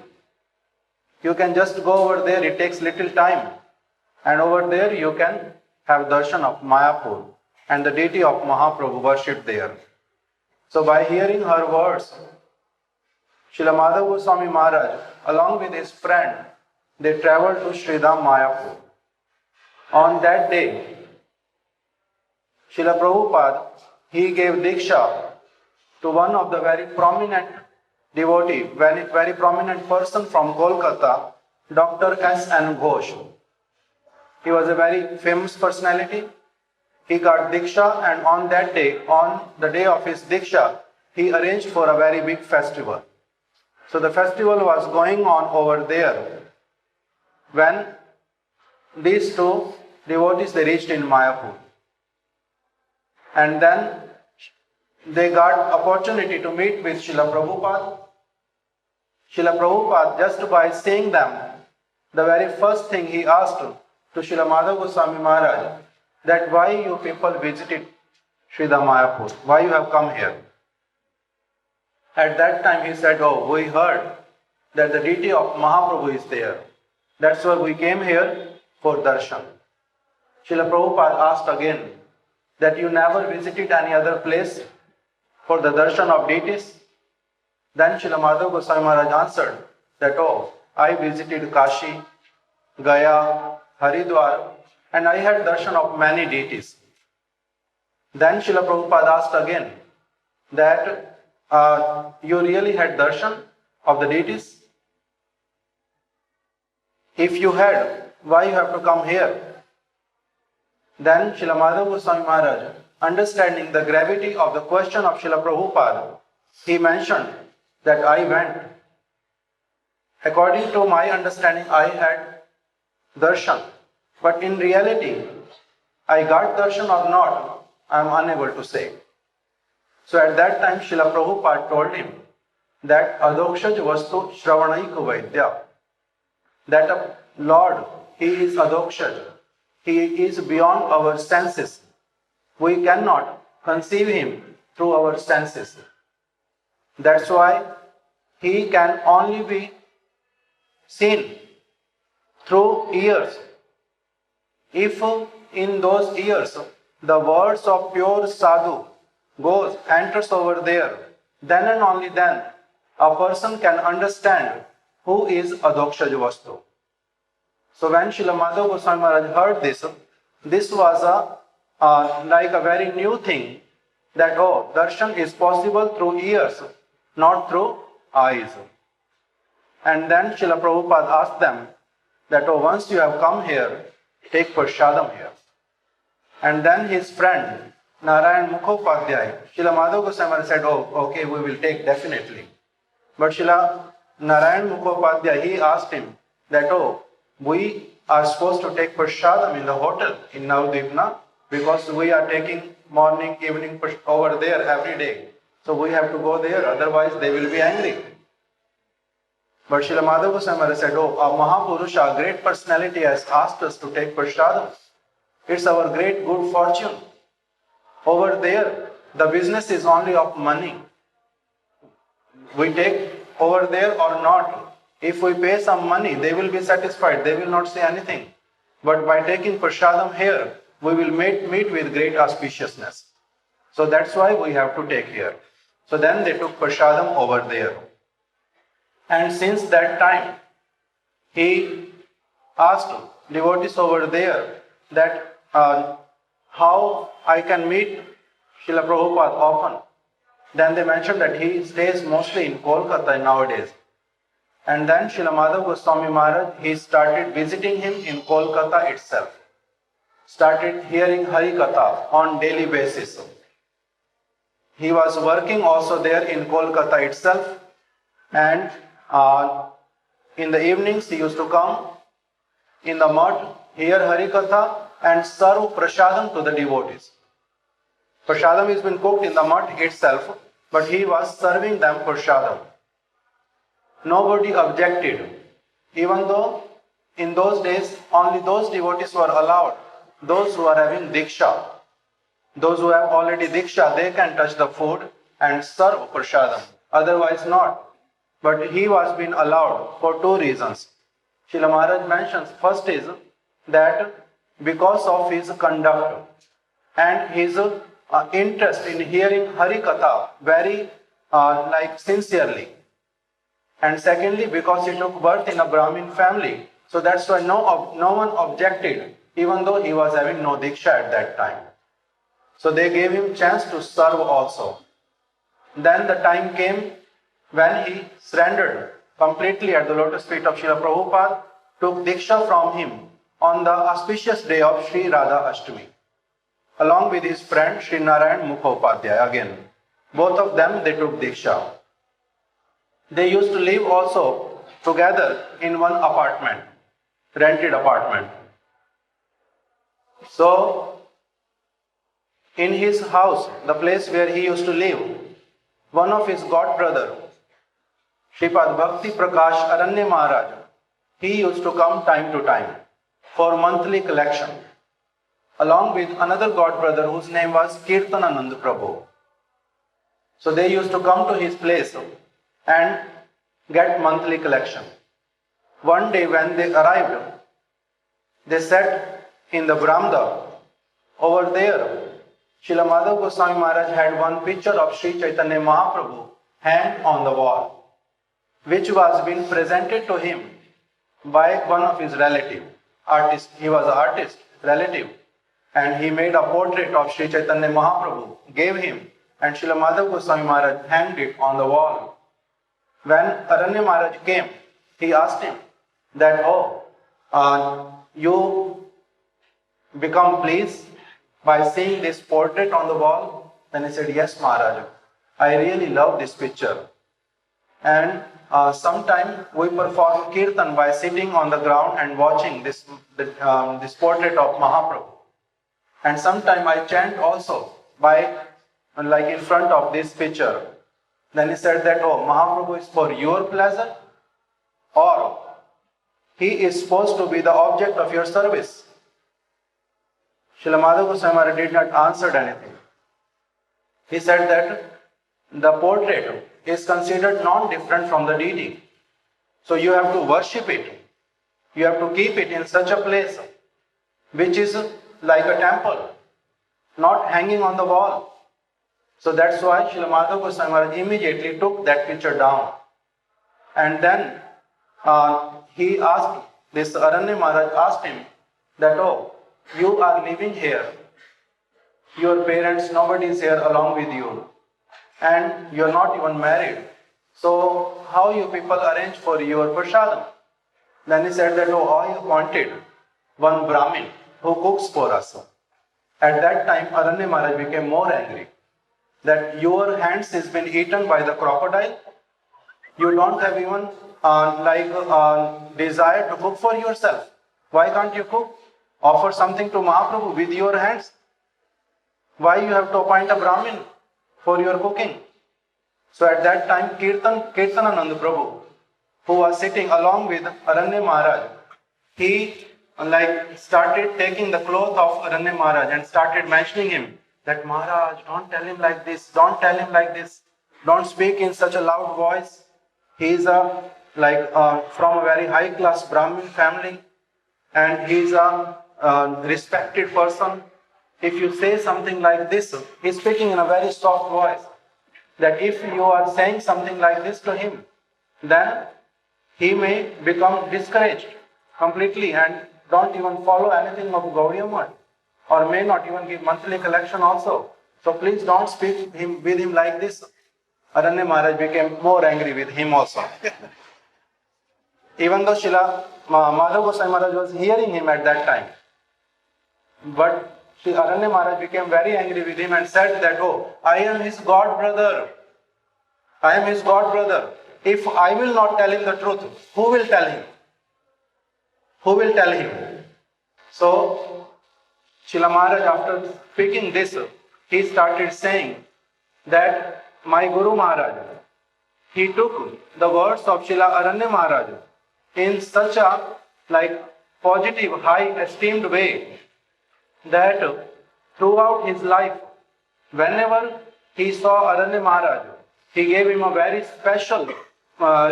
You can just go over there. It takes little time. And over there you can have darshan of Mayapur and the deity of Mahaprabhu worshipped there. So by hearing her words, Srila Madhava Gosvami Maharaj, along with his friend, they traveled to Sridham Mayapur. On that day, Srila Prabhupada, he gave Diksha to one of the very prominent devotee, very prominent person from Kolkata, Dr. S.N. Ghosh. He was a very famous personality. He got Diksha, and on that day, on the day of his Diksha, he arranged for a very big festival. So the festival was going on over there when these two devotees, they reached in Mayapur. And then they got opportunity to meet with Srila Prabhupada. Srila Prabhupada, just by seeing them, the very first thing he asked to Srila Madhava Gosvami Maharaja, that why you people visited Sridhar Mayapur, why you have come here. At that time he said, oh, we heard that the deity of Mahaprabhu is there. That's why we came here for darshan. Srila Prabhupada asked again, that you never visited any other place for the darshan of deities? Then Srila Madhava Gosvami Maharaj answered that, oh, I visited Kashi, Gaya, Haridwar, and I had darshan of many deities. Then Srila Prabhupada asked again that you really had darshan of the deities? If you had, why you have to come here? Then Srila Madhava Gosvami Maharaja, understanding the gravity of the question of Srila Prabhupada, he mentioned that I went. According to my understanding, I had darshan. But in reality, I got darshan or not, I am unable to say. So at that time, Srila Prabhupada told him that adokshaj vastu shravanaika vaidya. That a Lord, He is adokshaj. He is beyond our senses. We cannot conceive Him through our senses. That's why He can only be seen through ears. If in those ears the words of pure sadhu enters over there, then and only then a person can understand who is adokshaj vastu. So when Srila Madhava Gosvami Maharaj heard this was like a very new thing, that oh, darshan is possible through ears, not through eyes. And then Srila Prabhupada asked them that oh, once you have come here, take prashadam here. And then his friend Narayan Mukhopadhyay, Srila Madhava Goswami Maharaj said, oh, okay, we will take definitely. But Srila Narayan Mukhopadhyay, he asked him that oh, we are supposed to take prashadam in the hotel in Navadvipna because we are taking morning, evening over there every day. So we have to go there, otherwise they will be angry. But Srila Madhava Goswami Maharaj said, oh, a Mahapurusha, a great personality has asked us to take prashadam. It's our great good fortune. Over there, the business is only of money. We take over there or not. If we pay some money, they will be satisfied. They will not say anything. But by taking prashadam here, we will meet with great auspiciousness. So that's why we have to take here. So then they took prashadam over there. And since that time, he asked devotees over there that how I can meet Srila Prabhupada often. Then they mentioned that he stays mostly in Kolkata nowadays. And then Srila Madhava Goswami Maharaj, he started visiting him in Kolkata itself. Started hearing Harikatha on daily basis. He was working also there in Kolkata itself. And in the evenings he used to come in the mud, hear Harikatha and serve prashadam to the devotees. Prashadam has been cooked in the mud itself, but he was serving them prashadam. Nobody objected, even though in those days only those devotees were allowed, those who are having diksha. Those who have already diksha, they can touch the food and serve prashadam, otherwise not. But he was being allowed for two reasons. Srila Maharaj mentions, first is that because of his conduct and his interest in hearing Harikatha very sincerely. And secondly, because he took birth in a Brahmin family, so that's why no one objected, even though he was having no diksha at that time. So they gave him chance to serve also. Then the time came when he surrendered completely at the lotus feet of Srila Prabhupada, took diksha from him on the auspicious day of Sri Radha Ashtami, along with his friend Sri Narayan Mukhopadhyay again. Both of them, they took diksha. They used to live also together in one apartment, rented apartment. So in his house, the place where he used to live, one of his god brother, Sripad Bhakti Prakash Aranya Maharaja, he used to come time to time for monthly collection, along with another god brother whose name was Kirtananand Prabhu. So they used to come to his place and get monthly collection. One day when they arrived, they sat in the veranda. Over there, Śrīla Madhava Gosvami Maharaj had one picture of Sri Chaitanya Mahaprabhu hanged on the wall, which was being presented to him by one of his relative, artist. He was an artist, relative, and he made a portrait of Sri Chaitanya Mahaprabhu, gave him, and Śrīla Madhava Gosvami Maharaj hanged it on the wall. When Aranya Maharaj came, he asked him that, you become pleased by seeing this portrait on the wall? Then he said, yes, Maharaja, I really love this picture. And sometime we perform kirtan by sitting on the ground and watching this portrait of Mahaprabhu. And sometime I chant also by like in front of this picture. Then he said that, Mahaprabhu is for your pleasure, or he is supposed to be the object of your service? Śrīla Madhava Gosvami Maharaj did not answer anything. He said that the portrait is considered non-different from the deity. So you have to worship it. You have to keep it in such a place which is like a temple, not hanging on the wall. So that's why Śrīla Madhava Gosvami Maharaj immediately took that picture down. And then he asked, this Aranya Maharaj asked him that, you are living here. Your parents, nobody is here along with you. And you are not even married. So how you people arrange for your prasadam? Then he said that, I wanted one Brahmin who cooks for us. At that time, Aranya Maharaj became more angry that your hands has been eaten by the crocodile. You don't have even desire to cook for yourself. Why can't you cook? Offer something to Mahaprabhu with your hands. Why you have to appoint a Brahmin for your cooking? So at that time, Kirtananand Prabhu, who was sitting along with Aranya Maharaj, he started taking the cloth of Aranya Maharaj and started mentioning him that, Maharaj, don't tell him like this, don't tell him like this, don't speak in such a loud voice. He is from a very high class Brahmin family, and he is a respected person. If you say something like this, he is speaking in a very soft voice, that if you are saying something like this to him, then he may become discouraged completely and don't even follow anything of Gaudiya Math, or may not even give monthly collection also. So please don't speak with him like this. Aranya Maharaj became more angry with him also. Even though Śrīla Madhava Gosvami Maharaj was hearing him at that time, but Aranya Maharaj became very angry with him and said that, I am his god brother. I am his god brother. If I will not tell him the truth, who will tell him? Who will tell him? So, Śrīla Maharaj, after speaking this, he started saying that my Guru Maharaj, he took the words of Śrīla Aranya Maharaj in such a positive, high esteemed way that throughout his life, whenever he saw Aranya Maharaj, he gave him a very special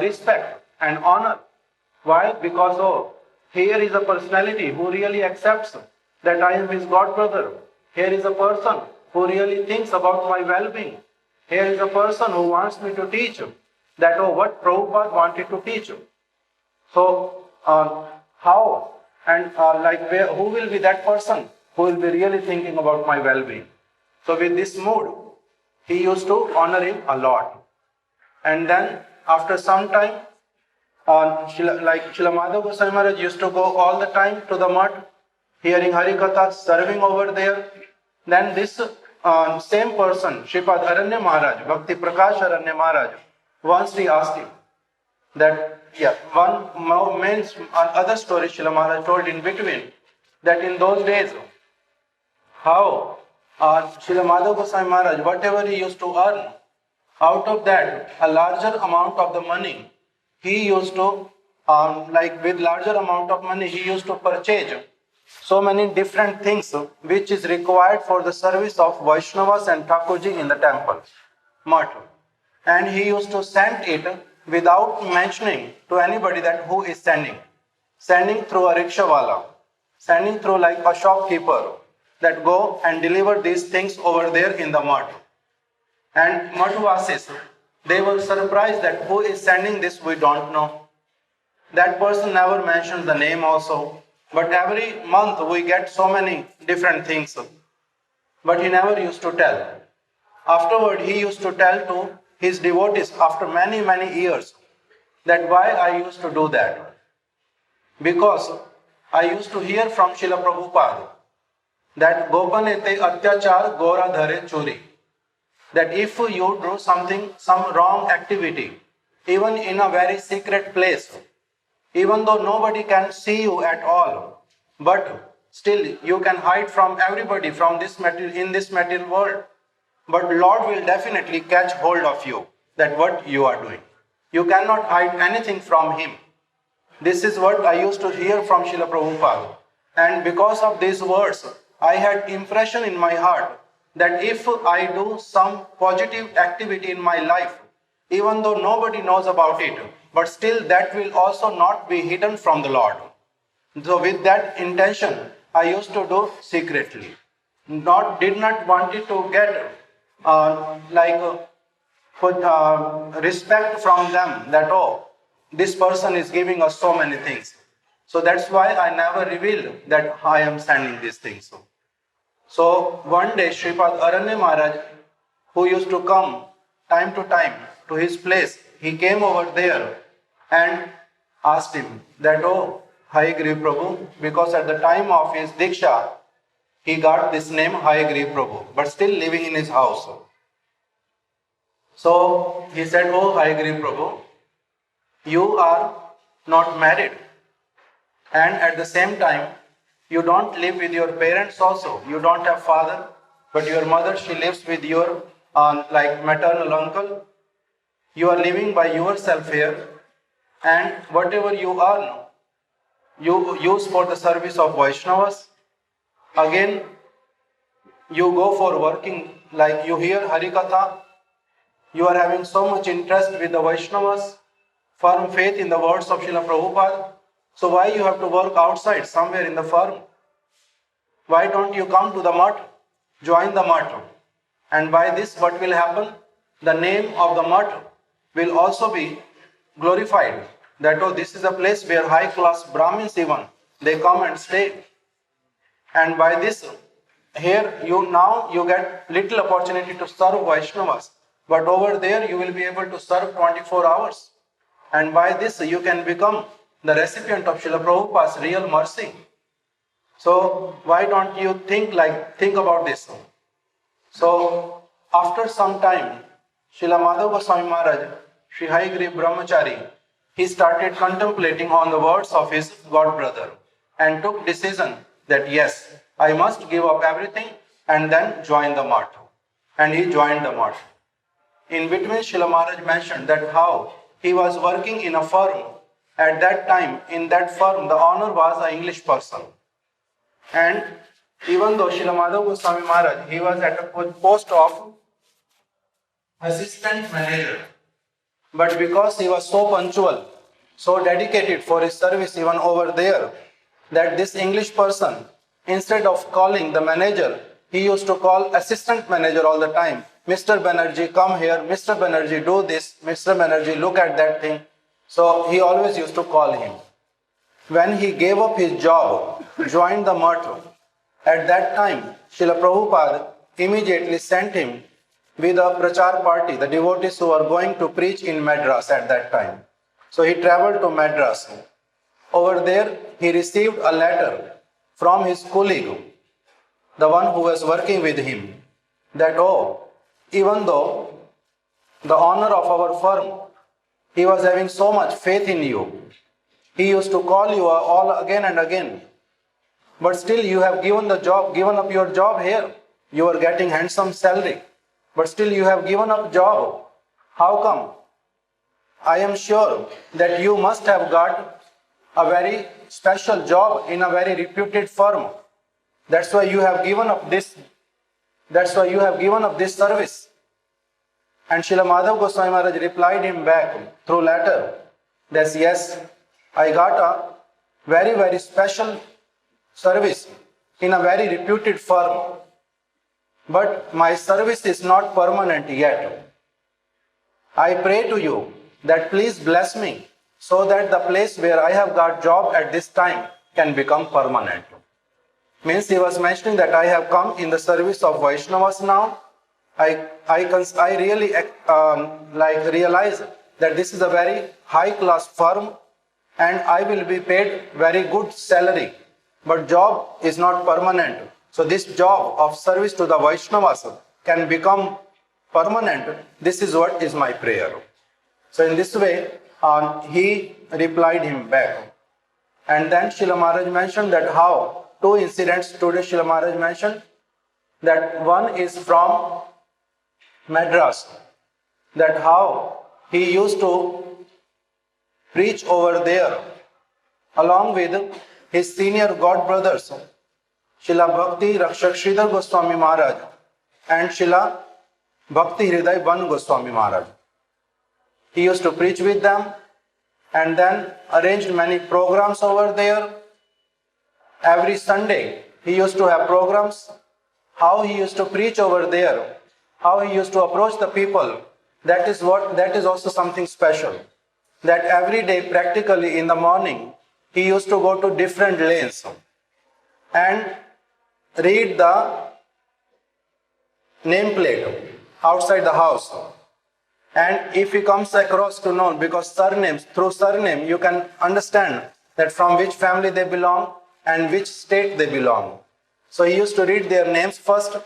respect and honor. Why? Because here is a personality who really accepts that I am his god brother. Here is a person who really thinks about my well-being. Here is a person who wants me to teach that what Prabhupada wanted to teach. So how and who will be that person who will be really thinking about my well-being? So with this mood, he used to honor him a lot. And then after some time, Śrīla Madhava Gosvami Maharaj used to go all the time to the mud, hearing Harikatha, serving over there. Then this same person, Sripad Aranya Maharaj, Bhakti Prakash Aranya Maharaj, once he asked him that, other story Śrīla Maharaj told in between, that in those days, how Srila Madhava Gosvami Maharaj, whatever he used to earn, out of that, a larger amount of the money, he used to, with larger amount of money, he used to purchase so many different things which is required for the service of Vaishnavas and Thakurji in the temple, mutt. And he used to send it without mentioning to anybody that who is sending through a rickshawala, sending through like a shopkeeper that go and deliver these things over there in the mutt. And Madhvasis, they were surprised that who is sending this, we don't know. That person never mentioned the name also. But every month we get so many different things. But he never used to tell. Afterward, he used to tell to his devotees after many, many years that why I used to do that. Because I used to hear from Srila Prabhupada that Gopanete Atyachar Gora Dhare Churi. That if you do something, some wrong activity, even in a very secret place, even though nobody can see you at all, but still you can hide from everybody from this material, in this material world. But Lord will definitely catch hold of you, that what you are doing. You cannot hide anything from Him. This is what I used to hear from Srila Prabhupada. And because of these words, I had impression in my heart that if I do some positive activity in my life, even though nobody knows about it, but still that will also not be hidden from the Lord. So with that intention, I used to do secretly. Did not want it to get respect from them that, oh, this person is giving us so many things. So that's why I never revealed that I am sending these things. So one day, Sripad Aranya Maharaj, who used to come time to time to his place, he came over there and asked him that, oh, Hayagriva Prabhu, because at the time of his Diksha, he got this name Hayagriva Prabhu, but still living in his house. So he said, oh, Hayagriva Prabhu, you are not married, and at the same time, you don't live with your parents also. You don't have father, but your mother, she lives with your maternal uncle. You are living by yourself here, and whatever you earn, you use for the service of Vaishnavas. Again, you go for working, like you hear Harikatha, you are having so much interest with the Vaishnavas, firm faith in the words of Srila Prabhupada. So why you have to work outside, somewhere in the firm? Why don't you come to the mutt, join the mutt? And by this, what will happen? The name of the mutt will also be glorified. That, oh, this is a place where high-class Brahmins even, they come and stay. And by this, here you get little opportunity to serve Vaishnavas. But over there, you will be able to serve 24 hours. And by this, you can become the recipient of Srila Prabhupada's real mercy. So why don't you think about this? So after some time, Srila Madhava Gosvami Maharaja, Sri Hayagriva Brahmachari, he started contemplating on the words of his god brother and took decision that yes, I must give up everything and then join the mutt. And he joined the mutt. In between, Srila Maharaj mentioned that how he was working in a firm. At that time, in that firm, the owner was an English person. And even though Srila Madhava Gosvami Maharaj, he was at a post of assistant manager. But because he was so punctual, so dedicated for his service even over there, that this English person, instead of calling the manager, he used to call assistant manager all the time. Mr. Banerjee, come here. Mr. Banerjee, do this. Mr. Banerjee, look at that thing. So he always used to call him. When he gave up his job, joined the mutt, at that time, Srila Prabhupada immediately sent him with a prachar party, the devotees who were going to preach in Madras at that time. So he traveled to Madras. Over there, he received a letter from his colleague, the one who was working with him, that, oh, even though the owner of our firm, he was having so much faith in you, he used to call you all again and again, but still you have given up your job here. you are getting handsome salary, but still you have given up job. How come? I am sure that you must have got a very special job in a very reputed firm. That's why you have given up this. That's why you have given up this service. And Srila Madhava Gosvami Maharaj replied him back through letter that yes, I got a very, very special service in a very reputed firm. But my service is not permanent yet. I pray to you that please bless me so that the place where I have got job at this time can become permanent. Means he was mentioning that I have come in the service of Vaishnavas now. I really realize that this is a very high class firm and I will be paid very good salary. But job is not permanent. So this job of service to the Vaishnavas can become permanent. This is what is my prayer. So in this way, he replied him back. And then Srila Maharaj mentioned that how two incidents today Srila Maharaj mentioned. That one is from Madras. That how he used to preach over there along with his senior god brothers, Srila Bhakti Rakshak Goswami Maharaja and Srila Bhakti Hriday Goswami Maharaja. He used to preach with them and then arranged many programs over there. Every Sunday he used to have programs. How he used to preach over there, how he used to approach the people, that is also something special. That every day practically in the morning he used to go to different lanes and read the nameplate outside the house. And if he comes across to know, because through surname you can understand that from which family they belong and which state they belong. So he used to read their names first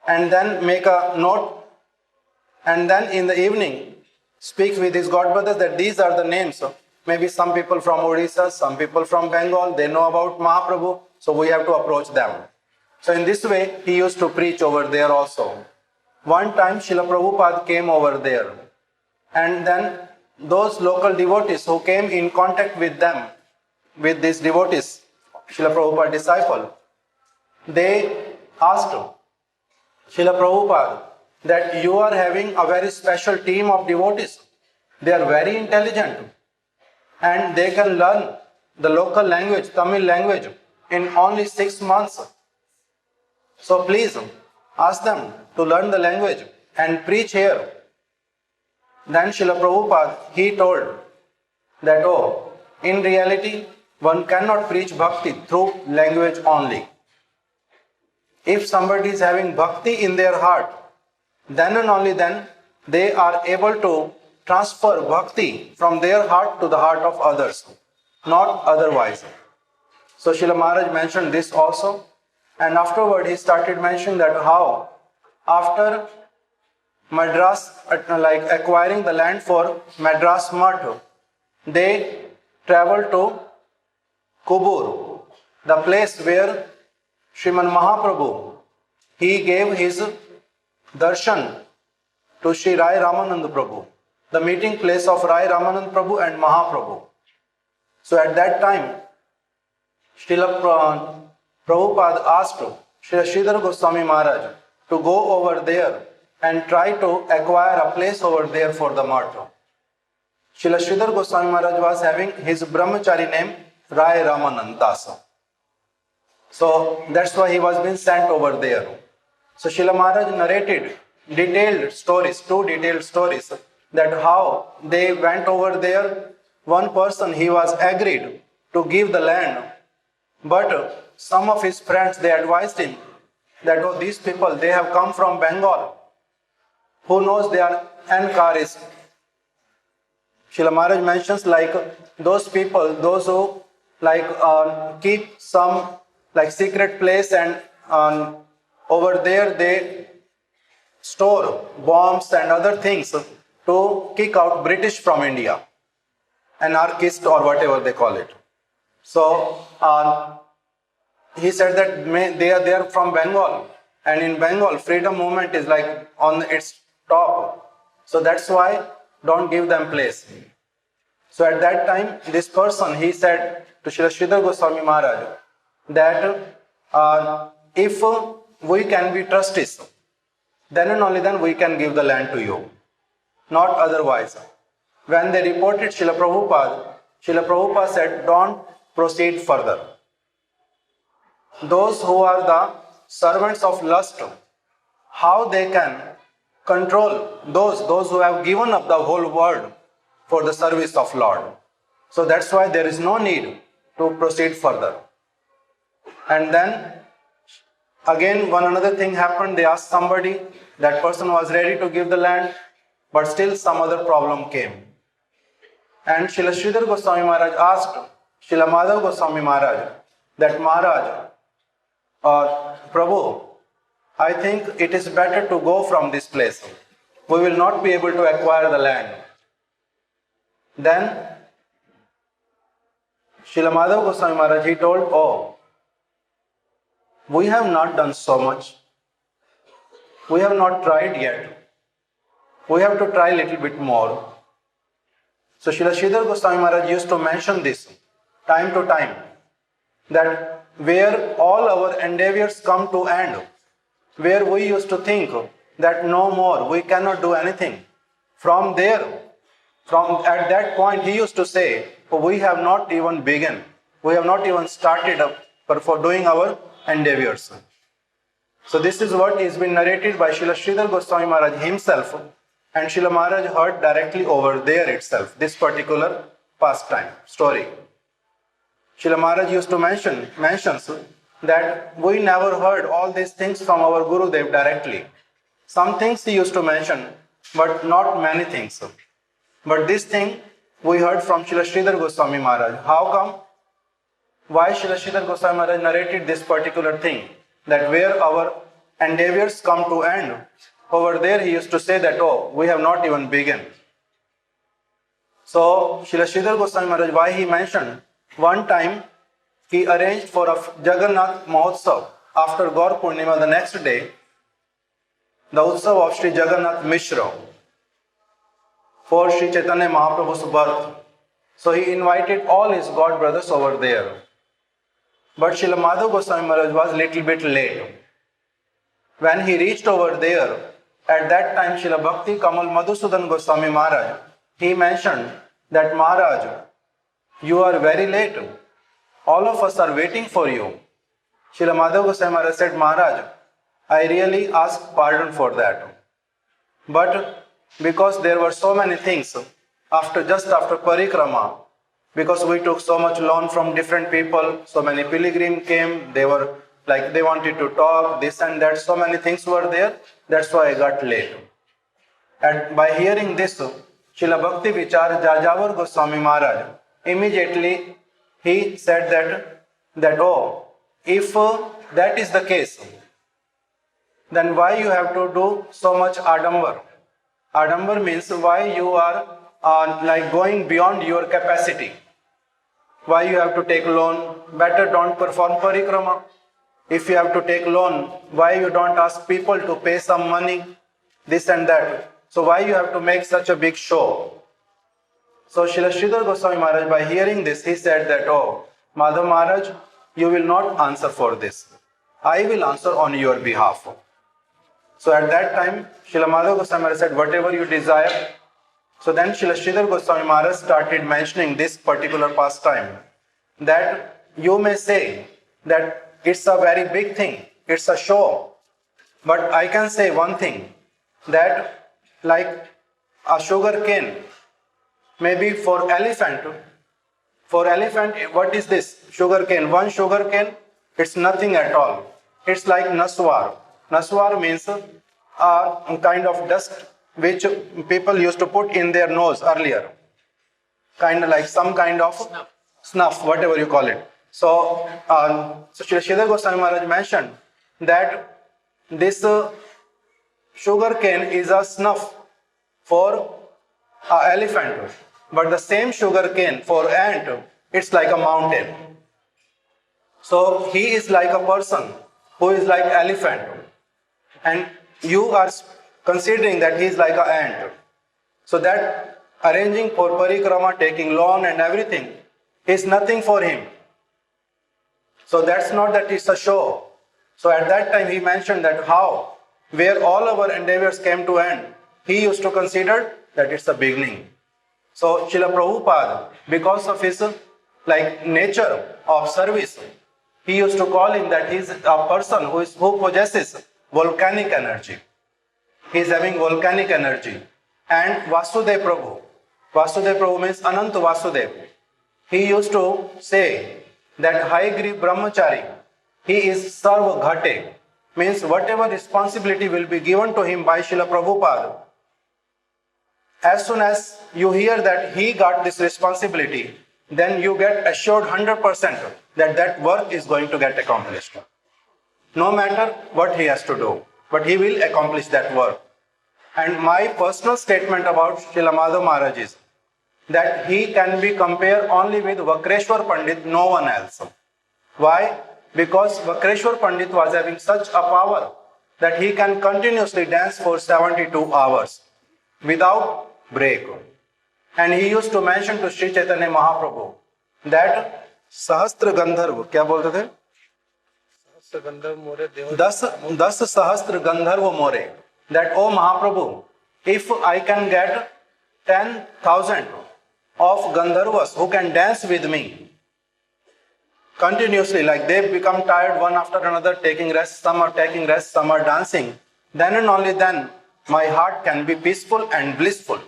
and then make a note and then in the evening speak with his god brothers that these are the names. Maybe some people from Odisha, some people from Bengal, they know about Mahaprabhu, so we have to approach them. So in this way he used to preach over there also. One time Srila Prabhupada came over there and then those local devotees who came in contact with them, with these devotees, Srila Prabhupada disciple, they asked Srila Prabhupada that you are having a very special team of devotees. They are very intelligent and they can learn the local language, Tamil language, in only 6 months. So please ask them to learn the language and preach here. Then Srila Prabhupada, he told that, in reality, one cannot preach bhakti through language only. If somebody is having bhakti in their heart, then and only then they are able to transfer bhakti from their heart to the heart of others, not otherwise. So Srila Maharaj mentioned this also, and afterward he started mentioning that how after Madras, acquiring the land for Madras Math, they traveled to Kubur, the place where Sriman Mahaprabhu, he gave his darshan to Sri Rai Ramanand Prabhu, the meeting place of Rai Ramanand Prabhu and Mahaprabhu. So at that time, Srila Prabhupada asked Srila Sridhar Goswami Maharaj to go over there and try to acquire a place over there for the martyr. Srila Sridhar Goswami Maharaj was having his brahmachari name Rai Ramanand Dasa. So that's why he was being sent over there. So Srila Maharaj narrated two detailed stories, that how they went over there. One person, he was agreed to give the land, but some of his friends, they advised him that, these people, they have come from Bengal. Who knows, they are Ankaris. Srila Maharaj mentions those people, those who keep some secret place and over there they store bombs and other things to kick out British from India, anarchist or whatever they call it. So he said that they are from Bengal And in Bengal, freedom movement is like on its top. So that's why don't give them place. So at that time, this person, he said to Srila Sridhar Goswami Maharaj that if we can be trustees, then and only then we can give the land to you, not otherwise. When they reported Srila Prabhupada said, don't proceed further. Those who are the servants of lust, how they can control those who have given up the whole world for the service of Lord. So that's why there is no need to proceed further. And then again one another thing happened. They asked somebody, that person was ready to give the land, but still some other problem came. And Srila Sridhar Goswami Maharaj asked Srila Madhava Gosvami Maharaj that Maharaj or Prabhu, I think it is better to go from this place. We will not be able to acquire the land. Then Srila Madhava Goswami Maharaj, he told, oh, we have not done so much. We have not tried yet. We have to try a little bit more. So Srila Sridhar Goswami Maharaj used to mention this time to time, that where all our endeavors come to end, where we used to think that no more, we cannot do anything. From at that point, he used to say, oh, we have not even begun. We have not even started up for doing our endeavors. So this is what is been narrated by Srila Sridhar Goswami Maharaj himself, and Srila Maharaj heard directly over there itself, this particular pastime, story. Srila Maharaj used to mentions that we never heard all these things from our Gurudev directly. Some things he used to mention, but not many things. But this thing we heard from Srila Sridhar Goswami Maharaj. How come? Why Srila Sridhar Goswami Maharaj narrated this particular thing? That where our endeavors come to end, over there he used to say that, oh, we have not even begun. So Srila Sridhar Goswami Maharaj, why he mentioned, one time he arranged for a Jagannath Mahotsav after Gaur Purnima the next day, the Utsav of Sri Jagannath Mishra for Sri Chaitanya Mahaprabhu's birth. So he invited all his god brothers over there. But Srila Madhava Goswami Maharaj was little bit late. When he reached over there, at that time Srila Bhakti Kamal Madhusudan Goswami Maharaj, he mentioned that Maharaj, you are very late. All of us are waiting for you. Srila Madhava Goswami Maharaj said, Maharaj, I really ask pardon for that. But because there were so many things, just after Parikrama, because we took so much loan from different people, so many pilgrims came, they wanted to talk, this and that, so many things were there, that's why I got late. And by hearing this, Srila Bhakti Vichar Jajavar Goswami Maharaj, immediately he said that oh, if that is the case, then why you have to do so much adambar? Adambar means why you are going beyond your capacity. Why you have to take loan? Better don't perform parikrama. If you have to take loan, why you don't ask people to pay some money? This and that. So why you have to make such a big show? So Srila Sridhar Goswami Maharaj, by hearing this, he said that, oh, Madhava Maharaj, you will not answer for this. I will answer on your behalf. So at that time, Srila Madhava Goswami Maharaj said, whatever you desire. So then Srila Sridhar Goswami Maharaj started mentioning this particular pastime, that you may say that it's a very big thing, it's a show. But I can say one thing, that like a sugar cane, maybe for elephant, what is this? Sugar cane. One sugar cane, it's nothing at all. It's like naswar. Naswar means a kind of dust which people used to put in their nose earlier. Kind of like some kind of snuff, whatever you call it. So Srila Sridhar Goswami Maharaj mentioned that this sugar cane is a snuff for elephant, but the same sugar cane for ant, it's like a mountain. So he is like a person who is like elephant. and you are considering that he is like an ant. So that arranging for parikrama, taking loan and everything is nothing for him. So that's not that it's a show. So at that time he mentioned that how, where all our endeavors came to end, he used to consider that it's the beginning. So Srila Prabhupada, because of his nature of service, he used to call him that he is a person who possesses volcanic energy. He is having volcanic energy. And Vasudev Prabhu means Anant Vasudev. He used to say that Haigri Brahmachari, he is Sarva Ghate, means whatever responsibility will be given to him by Srila Prabhupada, as soon as you hear that he got this responsibility, then you get assured 100% that that work is going to get accomplished. No matter what he has to do, but he will accomplish that work. And my personal statement about Srila Madhava Maharaj is that he can be compared only with Vakreshwar Pandit, no one else. Why? Because Vakreshwar Pandit was having such a power that he can continuously dance for 72 hours without break. And he used to mention to Sri Chaitanya Mahaprabhu that Sahastra Gandharva, क्या बोलते थे? दस सहस्त्र गंधर्व मोरे. That, oh Mahaprabhu, if I can get 10,000 of Gandharvas who can dance with me continuously, like they become tired one after another, taking rest, some are taking rest, some are dancing, then and only then my heart can be peaceful and blissful,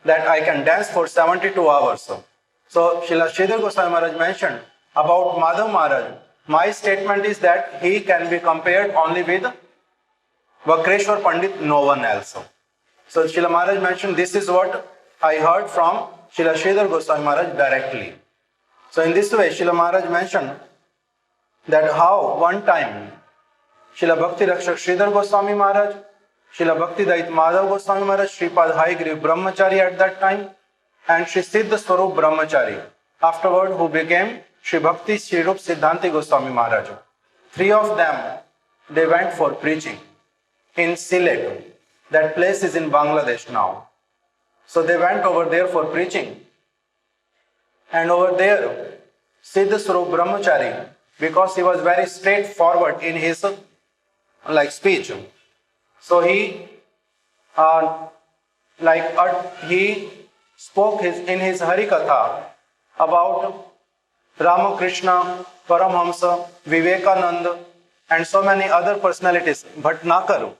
that I can dance for 72 hours. So Srila Sridhar Goswami Maharaj mentioned about Madhava Maharaj. My statement is that he can be compared only with Vakreshwar Pandit, no one else. So Srila Maharaj mentioned, this is what I heard from Srila Sridhar Goswami Maharaj directly. So in this way, Srila Maharaj mentioned that how one time Srila Bhakti Rakshak Sridhar Goswami Maharaj, Srila Bhakti Dayita Madhava Gosvami Maharaj, Sripad Haigri Brahmachari at that time, and Sri Siddha Swarup Brahmachari, afterward who became Sri Bhakti Sri Rup Siddhanti Goswami Maharaja. Three of them, they went for preaching in Sylhet. That place is in Bangladesh now. So they went over there for preaching. And over there, Siddha Swarup Brahmachari, because he was very straightforward in his speech, so he spoke in his Harikatha about Ramakrishna, Paramhamsa, Vivekananda, and so many other personalities. Bhatnagar,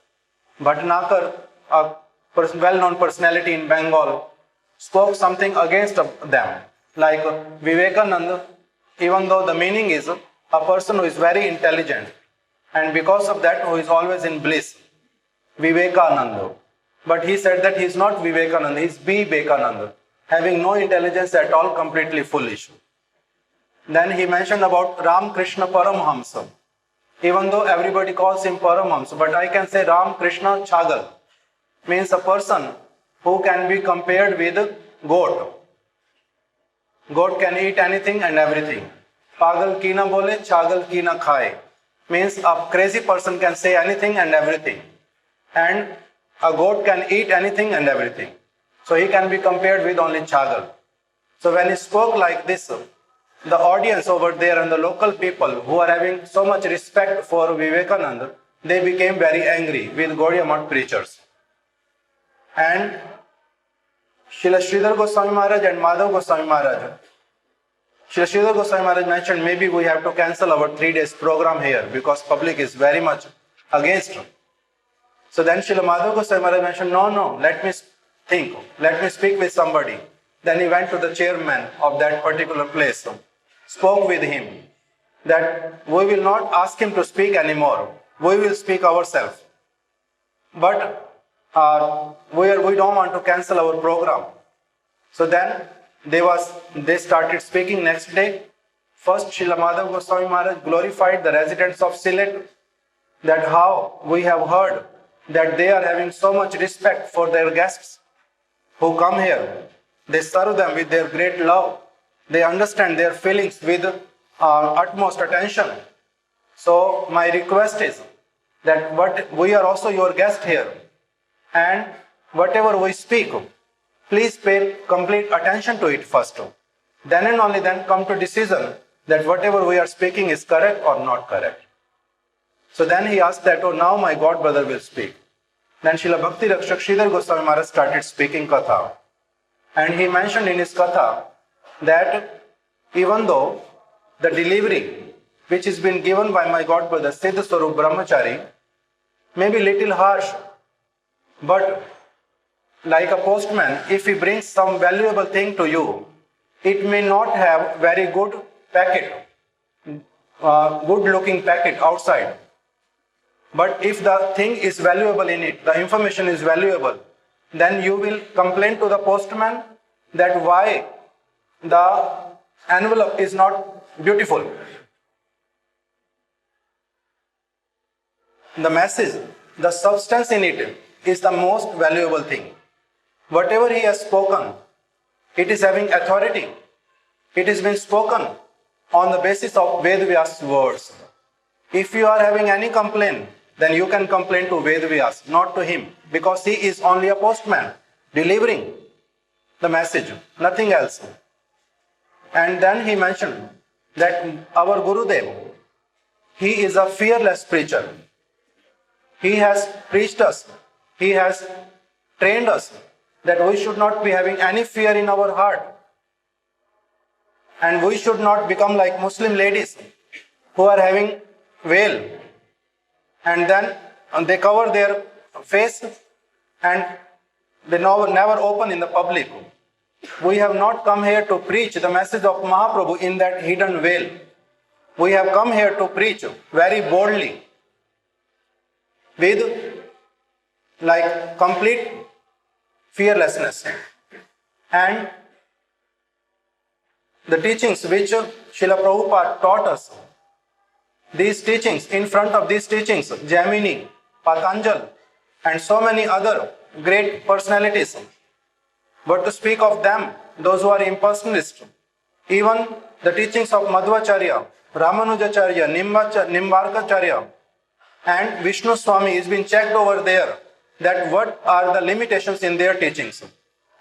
a well-known personality in Bengal, spoke something against them. Like Vivekananda, even though the meaning is a person who is very intelligent, and because of that who is always in bliss, Vivekananda. But he said that he is not Vivekananda, he is Vivekananda, having no intelligence at all, completely foolish. Then he mentioned about Ram Krishna Paramhamsa. Even though everybody calls him Paramhamsa, but I can say Ram Krishna Chagal, means a person who can be compared with goat. Goat can eat anything and everything. Pagal ki na bole, chagal ki na khaye. Means a crazy person can say anything and everything. And a goat can eat anything and everything. So he can be compared with only chagal. So when he spoke like this, the audience over there and the local people who are having so much respect for Vivekananda, they became very angry with Gaudiya Math preachers. And Srila Sridhar Goswami Maharaj and Madhava Goswami Maharaja, Srila Sridhar Goswami Maharaj mentioned maybe we have to cancel our 3 days program here because public is very much against it. So then Srila Madhava Goswami Maharaj mentioned, no, let me think, let me speak with somebody. Then he went to the chairman of that particular place, spoke with him that we will not ask him to speak anymore. We will speak ourselves. But we don't want to cancel our program. So then they started speaking next day. First, Srila Madhava Goswami Maharaj glorified the residents of Sylhet, that how we have heard that they are having so much respect for their guests who come here. They serve them with their great love. They understand their feelings with utmost attention. So my request is that what we are also your guest here, and whatever we speak, please pay complete attention to it first. Then and only then come to decision that whatever we are speaking is correct or not correct. So then he asked that, oh, now my god brother will speak. Then Srila Bhakti Rakshak Sridhar Goswami Maharaj started speaking Katha. And he mentioned in his Katha that even though the delivery which is been given by my god brother Siddha Swarup Brahmachari may be little harsh, but like a postman, if he brings some valuable thing to you, it may not have very good packet, good looking packet outside. But if the thing is valuable in it, the information is valuable, then you will complain to the postman that why the envelope is not beautiful. The message, the substance in it is the most valuable thing. Whatever he has spoken, it is having authority. It has been spoken on the basis of Ved Vyas words. If you are having any complaint, then you can complain to Ved Vyas, not to him, because he is only a postman delivering the message, nothing else. And then he mentioned that our Gurudev, he is a fearless preacher. He has preached us, he has trained us that we should not be having any fear in our heart. And we should not become like Muslim ladies who are having veil and then they cover their face and they never open in the public. We have not come here to preach the message of Mahaprabhu in that hidden veil. We have come here to preach very boldly with like complete fearlessness. And the teachings which Srila Prabhupada taught us, these teachings, in front of these teachings, Jaimini, Patanjali, and so many other great personalities. But to speak of them, those who are impersonalists, even the teachings of Madhvacharya, Ramanujacharya, Nimbarkacharya, and Vishnu Swami is being checked over there that what are the limitations in their teachings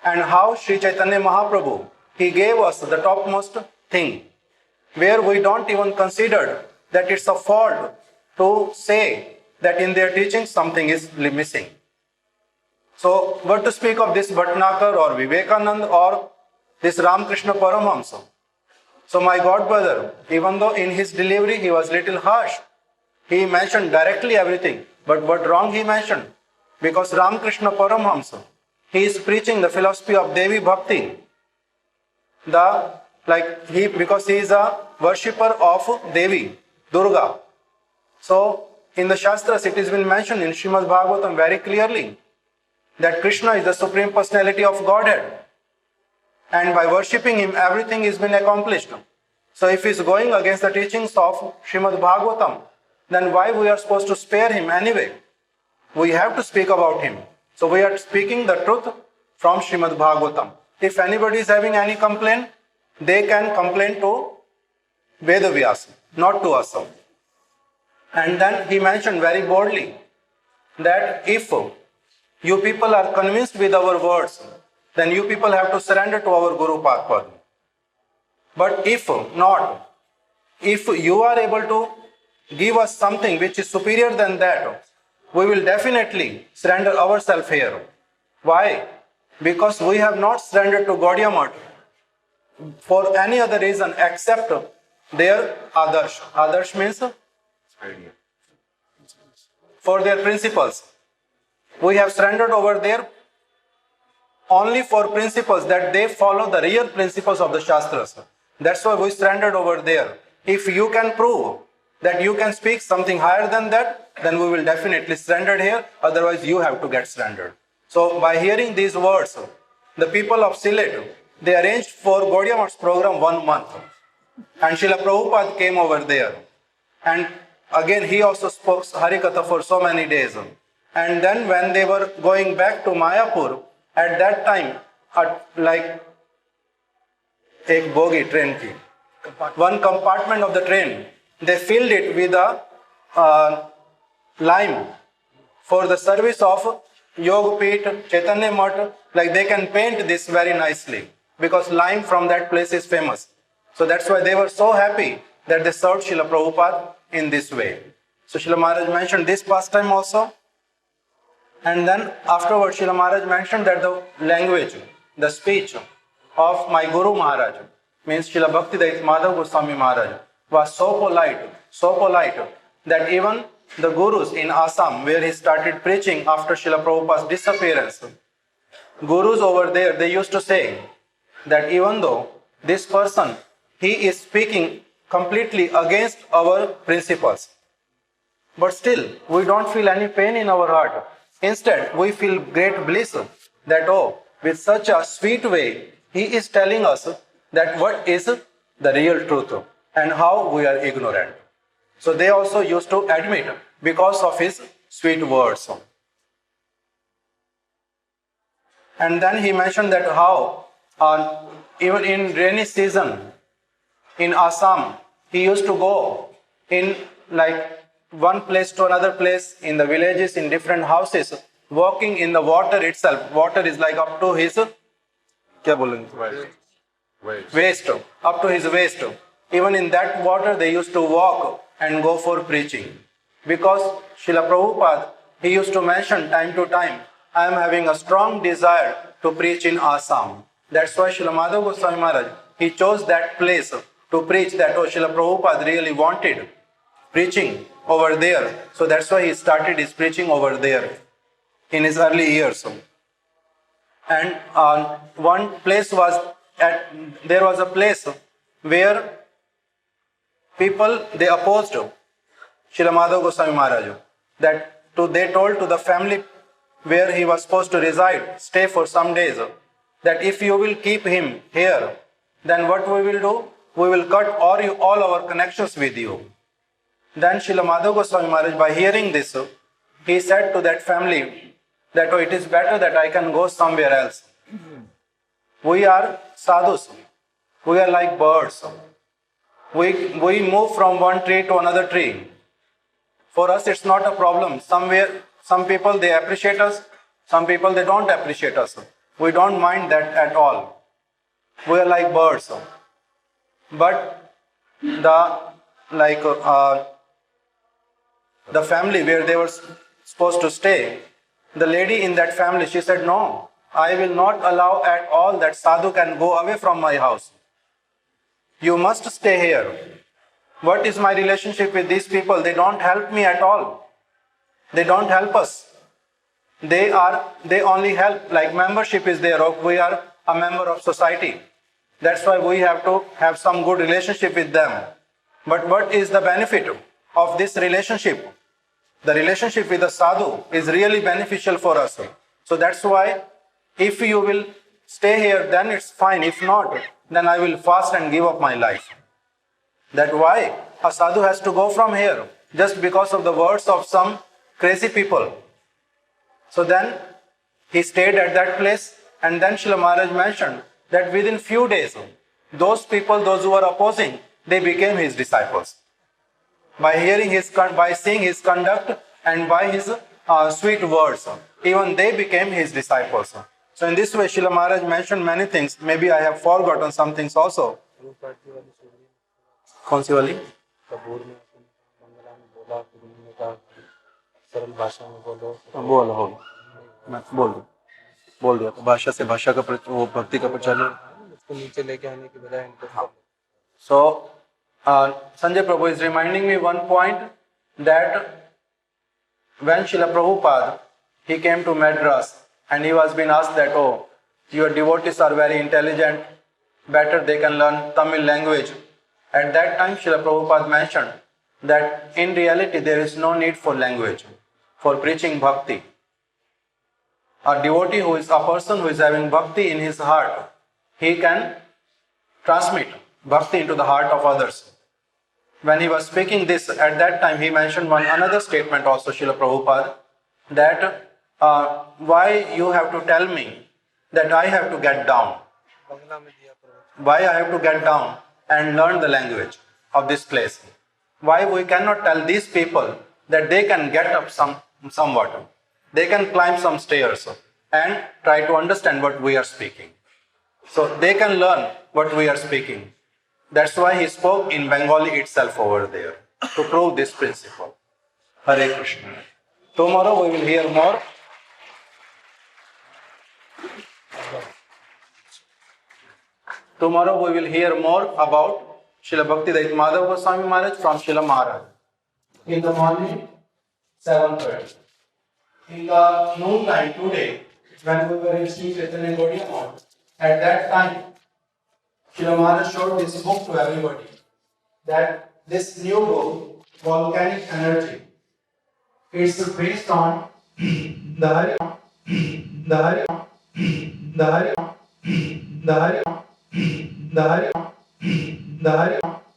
and how Sri Chaitanya Mahaprabhu, he gave us the topmost thing where we don't even consider that it's a fault to say that in their teachings something is missing. So, what to speak of this Bhatnagar or Vivekananda or this Ramakrishna Paramahamsa? So my god brother, even though in his delivery he was little harsh, he mentioned directly everything, but what wrong he mentioned? Because Ramakrishna Paramahamsa, he is preaching the philosophy of Devi Bhakti. Because he is a worshipper of Devi, Durga. So in the Shastras it has been mentioned in Srimad Bhagavatam very clearly that Krishna is the Supreme Personality of Godhead. And by worshipping him, everything has been accomplished. So if he is going against the teachings of Srimad Bhagavatam, then why we are supposed to spare him anyway? We have to speak about him. So we are speaking the truth from Srimad Bhagavatam. If anybody is having any complaint, they can complain to Veda Vyasa, not to us. And then he mentioned very boldly that if you people are convinced with our words, then you people have to surrender to our Guru Padma. But if not, if you are able to give us something which is superior than that, we will definitely surrender ourselves here. Why? Because we have not surrendered to Gaudiya Math for any other reason except their adarsh. Adarsh means for their principles. We have surrendered over there only for principles that they follow the real principles of the Shastras. That's why we surrendered over there. If you can prove that you can speak something higher than that, then we will definitely surrender here. Otherwise, you have to get surrendered. So, by hearing these words, the people of Sylhet, they arranged for Gaudiya Math's program 1 month. And Srila Prabhupada came over there. And again, he also spoke Harikatha for so many days. And then when they were going back to Mayapur, at that time, एक bogie train की, one compartment of the train, they filled it with lime for the service of Yogapeeth, Chaitanya Math, like they can paint this very nicely because lime from that place is famous. So that's why they were so happy that they served Srila Prabhupada in this way. So Srila Maharaj mentioned this pastime also. And then afterwards Srila Maharaj mentioned that the language, the speech of my Guru Maharaj, means Srila Bhakti Dayita Madhava Gosvami Maharaja, was so polite that even the gurus in Assam, where he started preaching after Srila Prabhupada's disappearance, gurus over there, they used to say that even though this person, he is speaking completely against our principles, but still we don't feel any pain in our heart. Instead, we feel great bliss that, oh, with such a sweet way, he is telling us that what is the real truth and how we are ignorant. So they also used to admit because of his sweet words. And then he mentioned that how even in rainy season in Assam, he used to go in like one place to another place in the villages, in different houses, walking in the water itself. Water is like up to his waist, up to his waist. Even in that water, they used to walk and go for preaching. Because Srila Prabhupada, he used to mention time to time, I am having a strong desire to preach in Assam. That's why Srila Madhava Gosvami Maharaj, he chose that place to preach that, oh, Srila Prabhupada really wanted preaching over there. So that's why he started his preaching over there in his early years. And one place was, there was a place where people, they opposed Srila Madhava Gosvami Maharaja. That they told to the family where he was supposed to reside, stay for some days, that if you will keep him here, then what we will do? We will cut all our connections with you. Then Srila Madhava Gosvami Maharaj, by hearing this, he said to that family that, oh, it is better that I can go somewhere else. We are sadhus. We are like birds. We move from one tree to another tree. For us, it's not a problem. Somewhere, some people, they appreciate us. Some people, they don't appreciate us. We don't mind that at all. We are like birds. But the family where they were supposed to stay, the lady in that family, she said, no, I will not allow at all that sadhu can go away from my house. You must stay here. What is my relationship with these people? They don't help me at all. They don't help us. They only help, like membership is there, or we are a member of society. That's why we have to have some good relationship with them. But what is the benefit of this relationship? The relationship with the sadhu is really beneficial for us. So that's why if you will stay here, then it's fine. If not, then I will fast and give up my life. That's why a sadhu has to go from here, just because of the words of some crazy people. So then he stayed at that place, and then Srila Maharaj mentioned that within few days, those people, those who were opposing, they became his disciples. By seeing his conduct and by his sweet words, even they became his disciples. So in this way, Srila Maharaj mentioned many things. Maybe I have forgotten some things also. कौन सी वाली? बोल दिया तो भाषा से भाषा का वो भक्ति का प्रचार उसको नीचे लेके आने की बजाय इनको. So Sanjay Prabhu is reminding me one point, that when Srila Prabhupada, he came to Madras and he was being asked that, oh, your devotees are very intelligent, better they can learn Tamil language. At that time, Srila Prabhupada mentioned that in reality there is no need for language for preaching bhakti. A devotee who is a person who is having bhakti in his heart, he can transmit bhakti into the heart of others. When he was speaking this, at that time he mentioned another statement also, Srila Prabhupada, that why you have to tell me that I have to get down? Why I have to get down and learn the language of this place? Why we cannot tell these people that they can get up somewhat. They can climb some stairs and try to understand what we are speaking. So they can learn what we are speaking. That's why he spoke in Bengali itself over there, to prove this principle. Hare Krishna. Tomorrow we will hear more. Tomorrow we will hear more about Srila Bhakti Dayita Madhava Gosvami Maharaj from Srila Mahārāja. In the morning, 7:30. In the noon time today, when we were in Sri Chaitanya Gaudiya Math, at that time, Srila Maharaj showed this book to everybody. That this new book, Volcanic Energy, it's based on the Harikatha, the Harikatha, the Harikatha, the Harikatha, the Harikatha,